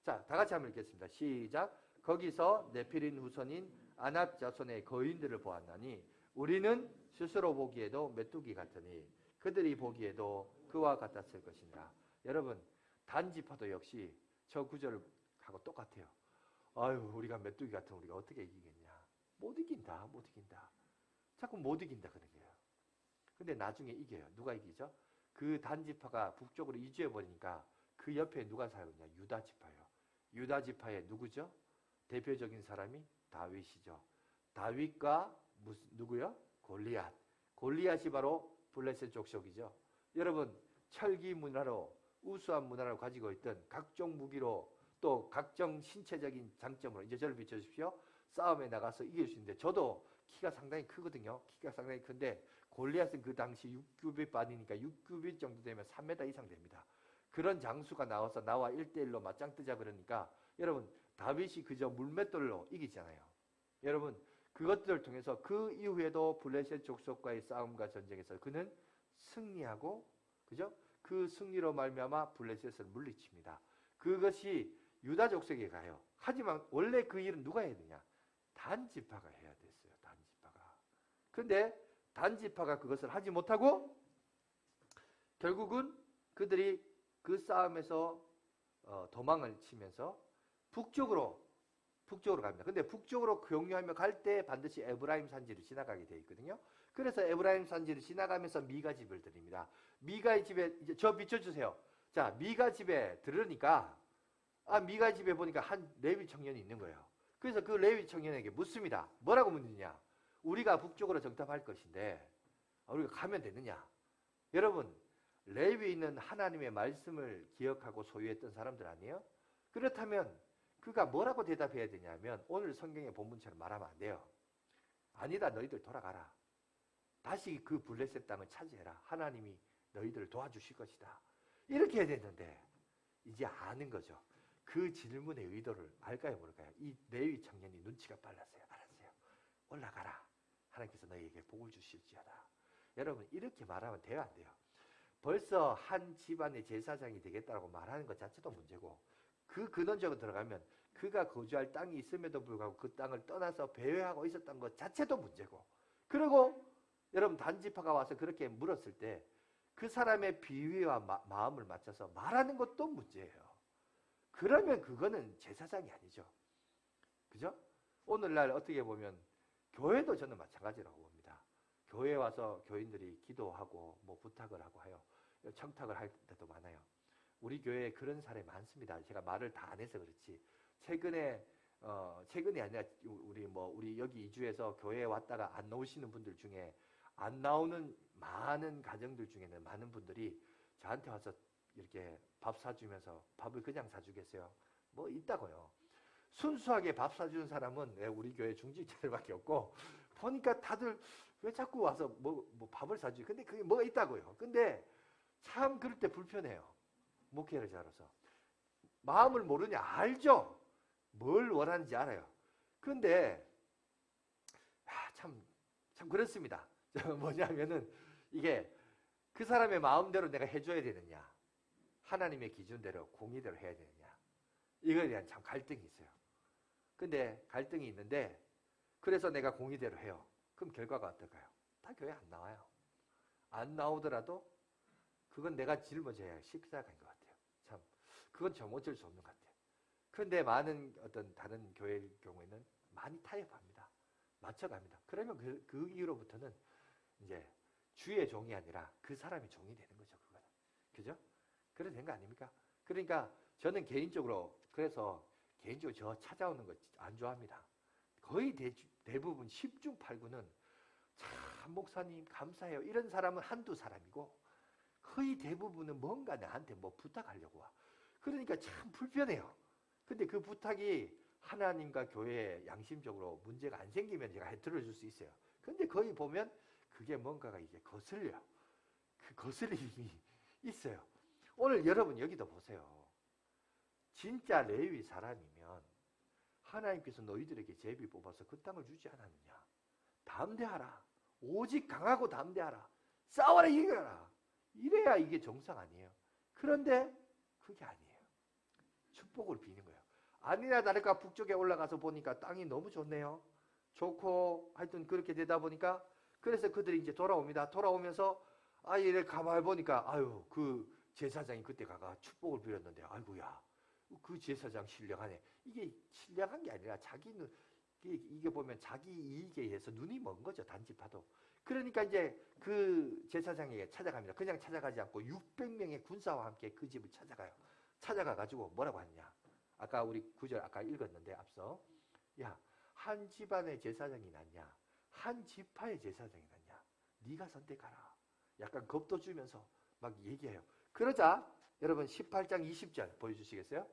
자, 다 같이 한번 읽겠습니다. 시작. 거기서 네피린 후손인 아낙 자손의 거인들을 보았나니 우리는 스스로 보기에도 메뚜기 같으니 그들이 보기에도 그와 같았을 것이니라. 여러분, 단지파도 역시 저 구절하고 똑같아요. 아유, 우리가 메뚜기 같으면 우리가 어떻게 이기겠냐? 못 이긴다. 자꾸 못 이긴다 그런 거예요. 근데 나중에 이겨요. 누가 이기죠? 그 단지파가 북쪽으로 이주해 버리니까 그 옆에 누가 살았냐? 유다 지파예요. 유다 지파의 누구죠? 대표적인 사람이 다윗이죠. 다윗과 누구요? 골리앗. 골리앗이 바로 블레셋 족속이죠. 여러분, 철기 문화로 우수한 문화를 가지고 있던 각종 무기로 또 각종 신체적인 장점으로 이제 저를 비춰주십시오. 싸움에 나가서 이길 수 있는데 저도 키가 상당히 크거든요. 키가 상당히 큰데 골리앗은 그 당시 6규빗 반이니까 6규빗 정도 되면 3m 이상 됩니다. 그런 장수가 나와서 나와 1대1로 맞짱 뜨자 그러니까 여러분 다윗이 그저 물맷돌로 이기잖아요. 여러분 그것들을 통해서 그 이후에도 블레셋 족속과의 싸움과 전쟁에서 그는 승리하고 그죠? 그 승리로 말미암아 블레셋을 물리칩니다. 그것이 유다 족속에 가요. 하지만 원래 그 일은 누가 해야 되냐? 단지파가 해야 됐어요. 단지파가. 그런데 단지파가 그것을 하지 못하고 결국은 그들이 그 싸움에서 도망을 치면서 북쪽으로 갑니다. 근데 북쪽으로 경유하며 갈 때 반드시 에브라임 산지를 지나가게 되어 있거든요. 그래서 에브라임 산지를 지나가면서 미가 집을 드립니다. 미가의 집에 이제 저 비춰주세요. 자, 미가 집에 들으니까 미가 집에 보니까 한 레위 청년이 있는 거예요. 그래서 그 레위 청년에게 묻습니다. 뭐라고 묻느냐? 우리가 북쪽으로 정탐할 것인데 우리가 가면 되느냐? 여러분, 레위인은 하나님의 말씀을 기억하고 소유했던 사람들 아니에요? 그렇다면 그가 뭐라고 대답해야 되냐면 오늘 성경의 본문처럼 말하면 안 돼요. 아니다, 너희들 돌아가라. 다시 그 블레셋 땅을 차지해라. 하나님이 너희들을 도와주실 것이다. 이렇게 해야 되는데 이제 아는 거죠. 그 질문의 의도를 알까요 모를까요? 이 레위 청년이 눈치가 빨랐어요. 알았어요. 올라가라. 하나님께서 너희에게 복을 주실지어다. 여러분 이렇게 말하면 돼요 안 돼요? 벌써 한 집안의 제사장이 되겠다고 말하는 것 자체도 문제고 그 근원적으로 들어가면 그가 거주할 땅이 있음에도 불구하고 그 땅을 떠나서 배회하고 있었던 것 자체도 문제고 그리고 여러분 단지파가 와서 그렇게 물었을 때 그 사람의 비위와 마음을 맞춰서 말하는 것도 문제예요. 그러면 그거는 제사장이 아니죠. 그죠? 오늘날 어떻게 보면 교회도 저는 마찬가지라고 봅니다. 교회에 와서 교인들이 기도하고 뭐 부탁을 하고 해요. 청탁을 할 때도 많아요. 우리 교회에 그런 사례 많습니다. 제가 말을 다 안 해서 그렇지. 최근이 아니라 우리 여기 이주해서 교회에 왔다가 안 나오시는 분들 중에 안 나오는 많은 가정들 중에는 많은 분들이 저한테 와서 이렇게 밥 사주면서 밥을 그냥 사주겠어요? 뭐 있다고요. 순수하게 밥 사주는 사람은 우리 교회 중직자들밖에 없고, 보니까 다들 왜 자꾸 와서 뭐 밥을 사주지? 근데 그게 뭐가 있다고요. 근데 참 그럴 때 불편해요. 목회를 잘해서. 마음을 모르냐? 알죠. 뭘 원하는지 알아요. 근데 참 그렇습니다. 뭐냐면은 이게 그 사람의 마음대로 내가 해줘야 되느냐, 하나님의 기준대로 공의대로 해야 되느냐, 이거에 대한 참 갈등이 있어요. 근데 갈등이 있는데, 그래서 내가 공의대로 해요. 그럼 결과가 어떨까요? 다 교회 안 나와요. 안 나오더라도 그건 내가 짊어져야 십자가인 것 같아요. 참 그건 좀 어쩔 수 없는 것 같아요. 그런데 많은 어떤 다른 교회의 경우에는 많이 타협합니다. 맞춰갑니다. 그러면 그 이후로부터는 이제 주의 종이 아니라 그 사람의 종이 되는 거죠. 그거는. 그죠? 그래도 된 거 아닙니까? 그러니까 저는 개인적으로, 그래서 개인적으로 저 찾아오는 거 안 좋아합니다. 거의 대부분 10중 8구는 참 목사님 감사해요, 이런 사람은 한두 사람이고, 거의 대부분은 뭔가 나한테 뭐 부탁하려고 와. 그러니까 참 불편해요. 근데 그 부탁이 하나님과 교회에 양심적으로 문제가 안 생기면 제가 들어줄 수 있어요. 근데 거의 보면 그게 뭔가가 이제 거슬려. 그 거슬림이 있어요. 오늘 여러분 여기도 보세요. 진짜 레위 사람이면 하나님께서 너희들에게 제비 뽑아서 그 땅을 주지 않았느냐. 담대하라. 오직 강하고 담대하라. 싸워라, 이겨라. 이래야 이게 정상 아니에요. 그런데 그게 아니에요. 축복을 비는 거예요. 아니나 다를까 북쪽에 올라가서 보니까 땅이 너무 좋네요. 좋고 하여튼 그렇게 되다 보니까, 그래서 그들이 이제 돌아옵니다. 돌아오면서 이래 가만히 보니까 그 제사장이 그때 가가 축복을 빌었는데, 아이고야 그 제사장 신령하네. 이게 신령한 게 아니라 자기는 이게 보면 자기 이익에 의해서 눈이 먼 거죠. 단지파도. 그러니까 이제 그 제사장에게 찾아갑니다. 그냥 찾아가지 않고 600명의 군사와 함께 그 집을 찾아가요. 찾아가가지고 뭐라고 하느냐. 아까 우리 구절 아까 읽었는데 앞서, 야, 한 집안의 제사장이 낫냐, 한 지파의 제사장이 낫냐, 네가 선택하라. 약간 겁도 주면서 막 얘기해요. 그러자 여러분 18장 20절 보여주시겠어요?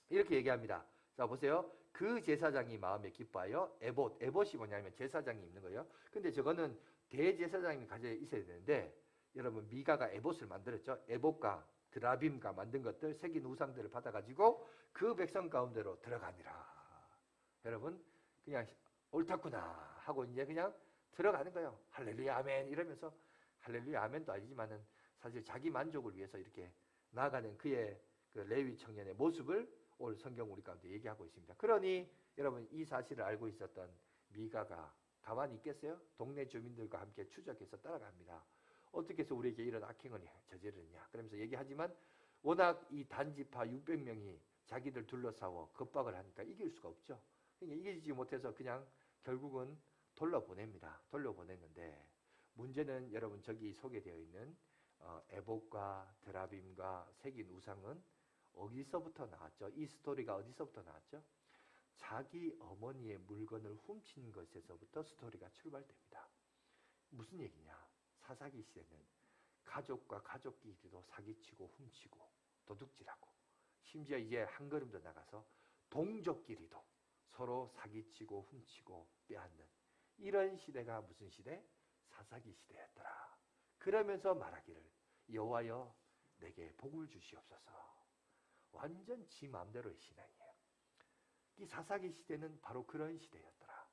이렇게 얘기합니다. 자 보세요. 그 제사장이 마음에 기뻐하여 에봇이 뭐냐면 제사장이 입는 거예요. 근데 저거는 대제사장이 가지고 있어야 되는데, 여러분 미가가 에봇을 만들었죠. 에봇과 드라빔과 만든 것들, 새긴 우상들을 받아가지고 그 백성 가운데로 들어가니라. 여러분 그냥 옳다구나 하고 이제 그냥 들어가는 거예요. 할렐루야 아멘 이러면서, 할렐루야 아멘도 아니지만은 사실 자기 만족을 위해서 이렇게 나아가는 그의 그 레위 청년의 모습을 오늘 성경 우리 가운데 얘기하고 있습니다. 그러니 여러분 이 사실을 알고 있었던 미가가 가만히 있겠어요? 동네 주민들과 함께 추적해서 따라갑니다. 어떻게 해서 우리에게 이런 악행을 저지르느냐. 그러면서 얘기하지만 워낙 이 단지파 600명이 자기들 둘러싸워 겁박을 하니까 이길 수가 없죠. 그러니까 이기지 못해서 그냥 결국은 돌려보냅니다. 돌려보냈는데 문제는 여러분 저기 소개되어 있는 에봇과 드라빔과 새긴 우상은 어디서부터 나왔죠? 이 스토리가 어디서부터 나왔죠? 자기 어머니의 물건을 훔친 것에서부터 스토리가 출발됩니다. 무슨 얘기냐? 사사기 시대는 가족과 가족끼리도 사기치고 훔치고 도둑질하고, 심지어 이제 한 걸음 더 나가서 동족끼리도 서로 사기치고 훔치고 빼앗는 이런 시대가 무슨 시대? 사사기 시대였더라. 그러면서 말하기를 여호와여 내게 복을 주시옵소서. 완전 지 마음대로의 신앙이에요. 이 사사기 시대는 바로 그런 시대였더라.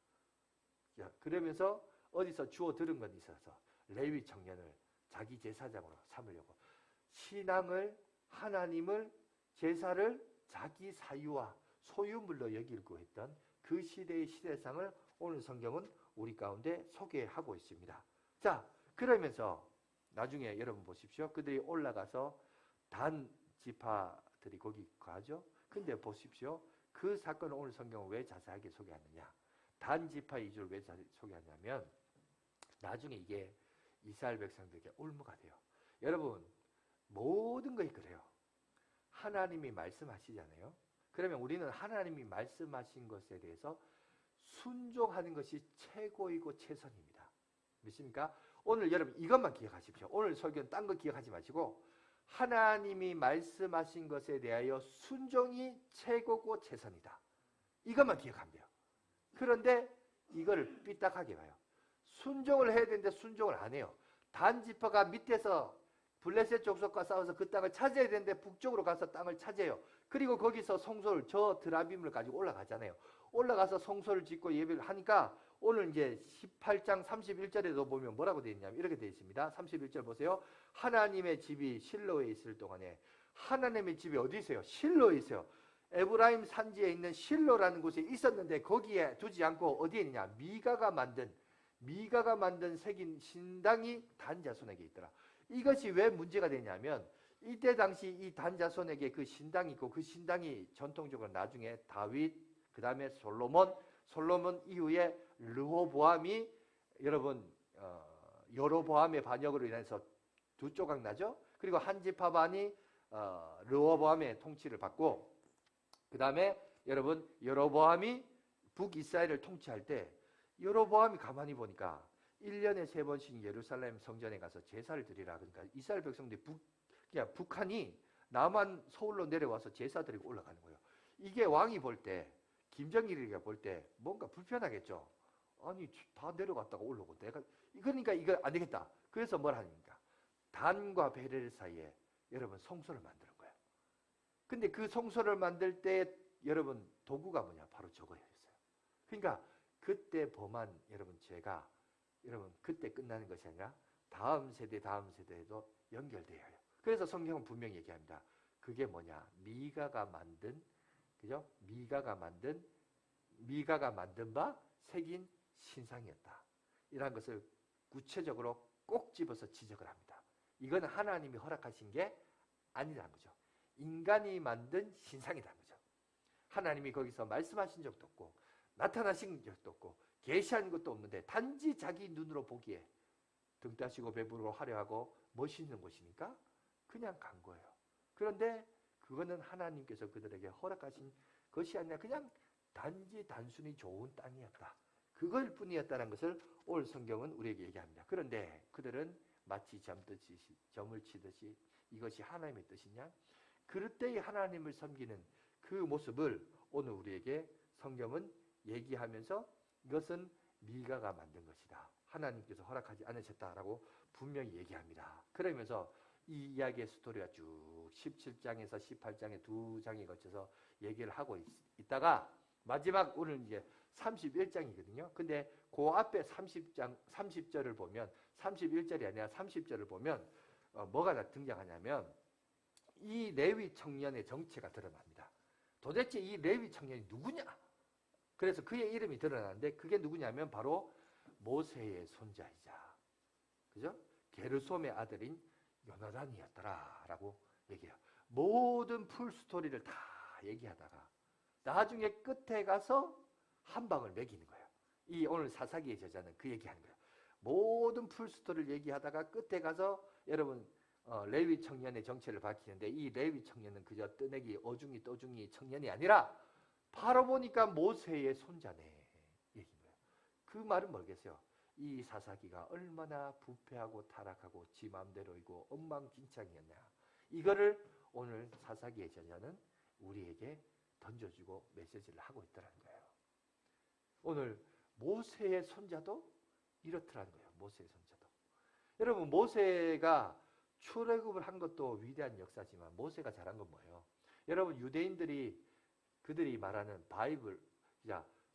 그러면서 어디서 주워 들은 건 있어서 레위 청년을 자기 제사장으로 삼으려고, 신앙을, 하나님을, 제사를 자기 사유와 소유물로 여기고 했던 그 시대의 시대상을 오늘 성경은 우리 가운데 소개하고 있습니다. 자, 그러면서 나중에 여러분 보십시오. 그들이 올라가서 단 지파들이 거기 가죠. 근데 보십시오. 그 사건을 오늘 성경은 왜 자세하게 소개하느냐. 단 지파 이주를 왜 소개하냐면 나중에 이게 이스라엘 백성들에게 올무가 돼요. 여러분 모든 것이 그래요. 하나님이 말씀하시잖아요. 그러면 우리는 하나님이 말씀하신 것에 대해서 순종하는 것이 최고이고 최선입니다. 믿습니까? 오늘 여러분 이것만 기억하십시오. 오늘 설교는 딴 거 기억하지 마시고 하나님이 말씀하신 것에 대하여 순종이 최고고 최선이다. 이것만 기억하면 돼요. 그런데 이거를 삐딱하게 봐요. 순종을 해야 되는데 순종을 안 해요. 단 지파가 밑에서 블레셋 족속과 싸워서 그 땅을 차지해야 되는데 북쪽으로 가서 땅을 차지해요. 그리고 거기서 성소를 저 드라빔을 가지고 올라가잖아요. 올라가서 성소를 짓고 예배를 하니까 오늘 이제 18장 31절에도 보면 뭐라고 되어 있냐면 이렇게 되어 있습니다. 31절 보세요. 하나님의 집이 실로에 있을 동안에 하나님의 집이 어디 있어요? 실로에 있어요. 에브라임 산지에 있는 실로라는 곳에 있었는데 거기에 두지 않고 어디에 있느냐? 미가가 만든 새긴 신당이 단 자손에게 있더라. 이것이 왜 문제가 되냐면 이때 당시 이 단 자손에게 그 신당이 있고 그 신당이 전통적으로 나중에 다윗 그 다음에 솔로몬 이후에 르호보암이 여러분 여로보암의 반역으로 인해서 두 조각 나죠. 그리고 한 지파 반이 르호보암의 통치를 받고 그 다음에 여러분 여로보암이 북이스라엘을 통치할 때 여로보암이 가만히 보니까 1년에 3번씩 예루살렘 성전에 가서 제사를 드리라. 그러니까 이스라엘 백성들이 북한이 남한 서울로 내려와서 제사 드리고 올라가는 거예요. 이게 왕이 볼 때 김정일이가 볼 때 뭔가 불편하겠죠. 아니 다 내려갔다가 올라오고 내가 그러니까 이거 안 되겠다. 그래서 뭘 하니까 단과 베레 사이에 여러분 성소를 만드는 거예요. 근데 그 성소를 만들 때 여러분 도구가 뭐냐? 바로 저거였어요. 그러니까 그때 범한 여러분 죄가 여러분 그때 끝나는 것이 아니라 다음 세대에도 연결돼야 해요. 그래서 성경은 분명히 얘기합니다. 그게 뭐냐? 미가가 만든 그죠? 미가가 만든 바 새긴 신상이었다. 이러한 것을 구체적으로 꼭 집어서 지적을 합니다. 이건 하나님이 허락하신 게 아니라는 거죠. 인간이 만든 신상이라는 거죠. 하나님이 거기서 말씀하신 적도 없고 나타나신 적도 없고 계시한 것도 없는데 단지 자기 눈으로 보기에 등 따시고 배부르고 화려하고 멋있는 곳이니까 그냥 간 거예요. 그런데 그거는 하나님께서 그들에게 허락하신 것이 아니라 그냥 단순히 좋은 땅이었다. 그걸 뿐이었다는 것을 오늘 성경은 우리에게 얘기합니다. 그런데 그들은 마치 점을 치듯이 이것이 하나님의 뜻이냐? 그럴 때의 하나님을 섬기는 그 모습을 오늘 우리에게 성경은 얘기하면서 이것은 미가가 만든 것이다. 하나님께서 허락하지 않으셨다라고 분명히 얘기합니다. 그러면서 이 이야기의 스토리가 쭉 17장에서 18장의 두 장에 걸쳐서 얘기를 하고 있다가 마지막 오늘 이제 31장이거든요. 근데 그 앞에 30절을 보면 31절이 아니라 30절을 보면 뭐가 등장하냐면 이 레위 청년의 정체가 드러납니다. 도대체 이 레위 청년이 누구냐? 그래서 그의 이름이 드러나는데 그게 누구냐면 바로 모세의 손자이자 그죠? 게르솜의 아들인 요나단이었더라라고 얘기해요. 모든 풀스토리를 다 얘기하다가 나중에 끝에 가서 한 방을 매기는 거예요. 이 오늘 사사기의 저자는 그 얘기하는 거예요. 모든 풀스토리를 얘기하다가 끝에 가서 여러분 레위 청년의 정체를 밝히는데 이 레위 청년은 그저 뜨내기 어중이 떠중이 청년이 아니라 바로 보니까 모세의 손자네 얘기인 거예요. 그 말은 뭐겠어요? 이 사사기가 얼마나 부패하고 타락하고 지 맘대로이고 엉망진창이었냐. 이거를 오늘 사사기의 저자는 우리에게 던져주고 메시지를 하고 있다는 거예요. 오늘 모세의 손자도 이렇더라는 거예요. 모세의 손자도. 여러분 모세가 출애굽을 한 것도 위대한 역사지만 모세가 잘한 건 뭐예요? 여러분 유대인들이 그들이 말하는 바이블,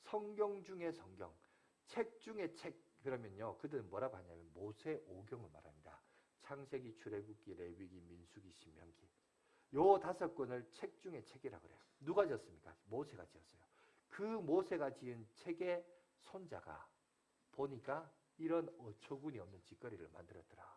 성경 중에 성경, 책 중에 책 그러면요 그들은 뭐라고 하냐면 모세 오경을 말합니다. 창세기, 출애굽기, 레위기, 민수기, 신명기 요 5권을 책 중에 책이라 그래요. 누가 지었습니까? 모세가 지었어요. 그 모세가 지은 책의 손자가 보니까 이런 어처구니 없는 짓거리를 만들었더라.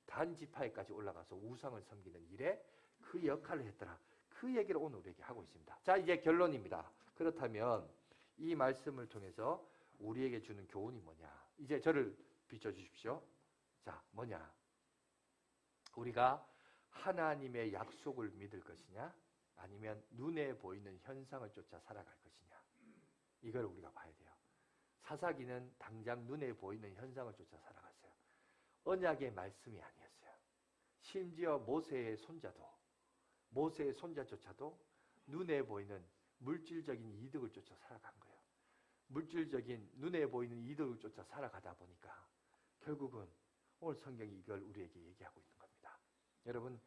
단 지파에까지 올라가서 우상을 섬기는 일에 그 역할을 했더라. 그 얘기를 오늘 우리에게 하고 있습니다. 자, 이제 결론입니다. 그렇다면 이 말씀을 통해서 우리에게 주는 교훈이 뭐냐? 이제 저를 비춰주십시오. 자, 뭐냐? 우리가 하나님의 약속을 믿을 것이냐? 아니면 눈에 보이는 현상을 쫓아 살아갈 것이냐? 이걸 우리가 봐야 돼요. 사사기는 당장 눈에 보이는 현상을 쫓아 살아갔어요. 언약의 말씀이 아니었어요. 심지어 모세의 손자조차도 눈에 보이는 물질적인 이득을 쫓아 살아간 거예요. 물질적인 눈에 보이는 이득을 쫓아 살아가다 보니까 결국은 오늘 성경이 이걸 우리에게 얘기하고 있는 겁니다. 여러분,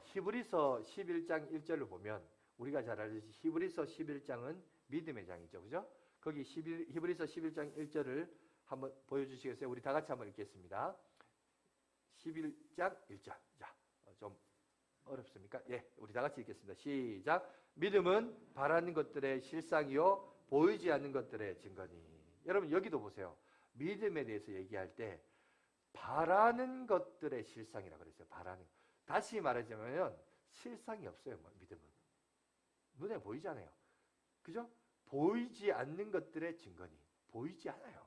히브리서 11장 1절을 보면 우리가 잘 알듯이 히브리서 11장은 믿음의 장이죠. 그죠? 거기 히브리서 11장 1절을 한번 보여주시겠어요? 우리 다 같이 한번 읽겠습니다. 11장 1절. 자, 좀 어렵습니까? 예, 우리 다 같이 읽겠습니다. 시작. 믿음은 바라는 것들의 실상이요 보이지 않는 것들의 증거니. 여러분 여기도 보세요. 믿음에 대해서 얘기할 때 바라는 것들의 실상이라고 그랬어요. 바라는. 다시 말하자면 실상이 없어요. 믿음은. 눈에 보이잖아요. 그죠? 보이지 않는 것들의 증거니. 보이지 않아요.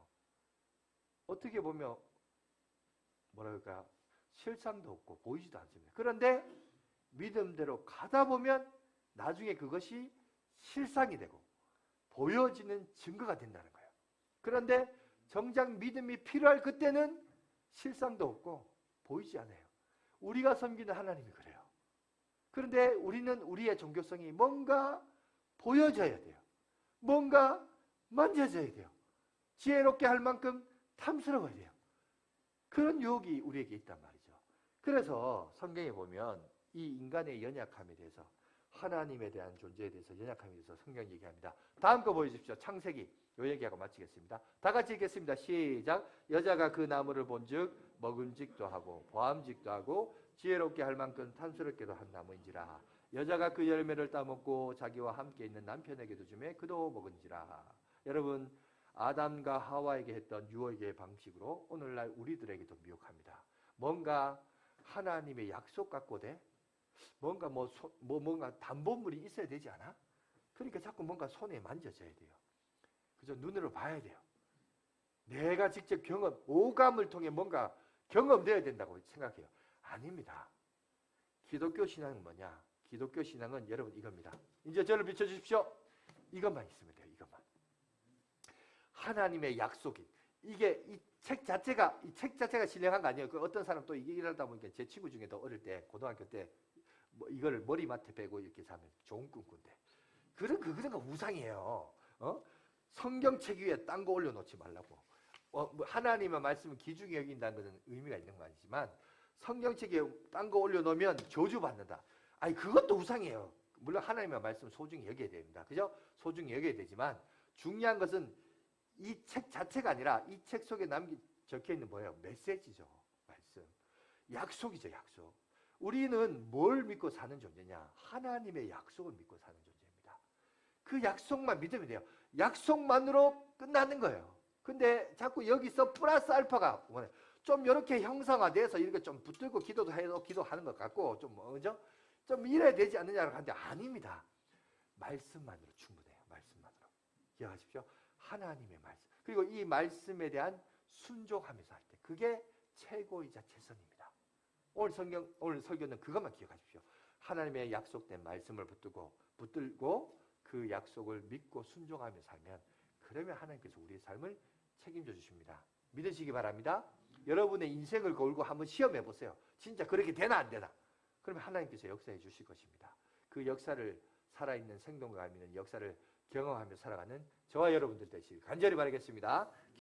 어떻게 보면 뭐랄까 실상도 없고 보이지도 않습니다. 그런데 믿음대로 가다 보면 나중에 그것이 실상이 되고 보여지는 증거가 된다는 거예요. 그런데 정작 믿음이 필요할 그때는 실상도 없고 보이지 않아요. 우리가 섬기는 하나님이 그래요. 그런데 우리는 우리의 종교성이 뭔가 보여져야 돼요. 뭔가 만져져야 돼요. 지혜롭게 할 만큼 탐스러워야 돼요. 그런 유혹이 우리에게 있단 말이죠. 그래서 성경에 보면 이 인간의 연약함에 대해서 하나님에 대한 존재에 대해서 연약함에 대해서 성경이 얘기합니다. 다음 거 보여주십시오. 창세기. 요 얘기하고 마치겠습니다. 다 같이 읽겠습니다. 시작. 여자가 그 나무를 본즉 먹음직도 하고 보암직도 하고 지혜롭게 할 만큼 탐스럽게도 한 나무인지라. 여자가 그 열매를 따먹고 자기와 함께 있는 남편에게도 주매 그도 먹은지라. 여러분 아담과 하와에게 했던 유혹의 방식으로 오늘날 우리들에게도 미혹합니다. 뭔가 하나님의 약속 갖고 돼? 뭔가 뭔가 담보물이 있어야 되지 않아? 그러니까 자꾸 뭔가 손에 만져져야 돼요. 그죠? 눈으로 봐야 돼요. 내가 직접 오감을 통해 뭔가 경험되어야 된다고 생각해요. 아닙니다. 기독교 신앙은 뭐냐? 기독교 신앙은 여러분 이겁니다. 이제 저를 비춰주십시오. 이것만 있으면 돼요. 이것만. 하나님의 약속이. 이게 이 책 자체가 신령한 거 아니에요. 그 어떤 사람 또 이게 일하다 보니까 제 친구 중에도 어릴 때 고등학교 때 이걸 머리맡에 빼고 이렇게 자면 좋은 꿈 꾼대. 그런 거 우상이에요. 성경책 위에 딴 거 올려놓지 말라고. 하나님의 말씀을 귀중히 여긴다는 것은 의미가 있는 거 아니지만 성경책 위에 딴 거 올려놓으면 저주받는다. 아니 그것도 우상이에요. 물론 하나님의 말씀을 소중히 여겨야 됩니다. 그죠? 소중히 여겨야 되지만 중요한 것은 이 책 자체가 아니라 이 책 속에 적혀있는 뭐예요? 메시지죠. 말씀. 약속이죠. 약속. 우리는 뭘 믿고 사는 존재냐? 하나님의 약속을 믿고 사는 존재입니다. 그 약속만 믿으면 돼요. 약속만으로 끝나는 거예요. 근데 자꾸 여기서 플러스 알파가 좀 이렇게 형상화돼서 이렇게 좀 붙들고 기도하는 것 같고 좀 뭐죠? 좀 이래야 되지 않느냐고 하는데 아닙니다. 말씀만으로 충분해요. 말씀만으로. 기억하십시오. 하나님의 말씀. 그리고 이 말씀에 대한 순종하면서 할 때 그게 최고이자 최선입니다. 오늘 설교는 그것만 기억하십시오. 하나님의 약속된 말씀을 붙들고 그 약속을 믿고 순종하며 살면 그러면 하나님께서 우리의 삶을 책임져 주십니다. 믿으시기 바랍니다. 여러분의 인생을 걸고 한번 시험해 보세요. 진짜 그렇게 되나 안 되나? 그러면 하나님께서 역사해 주실 것입니다. 그 역사를 살아있는 생동감 있는 역사를 경험하며 살아가는 저와 여러분들 되시길 간절히 바라겠습니다.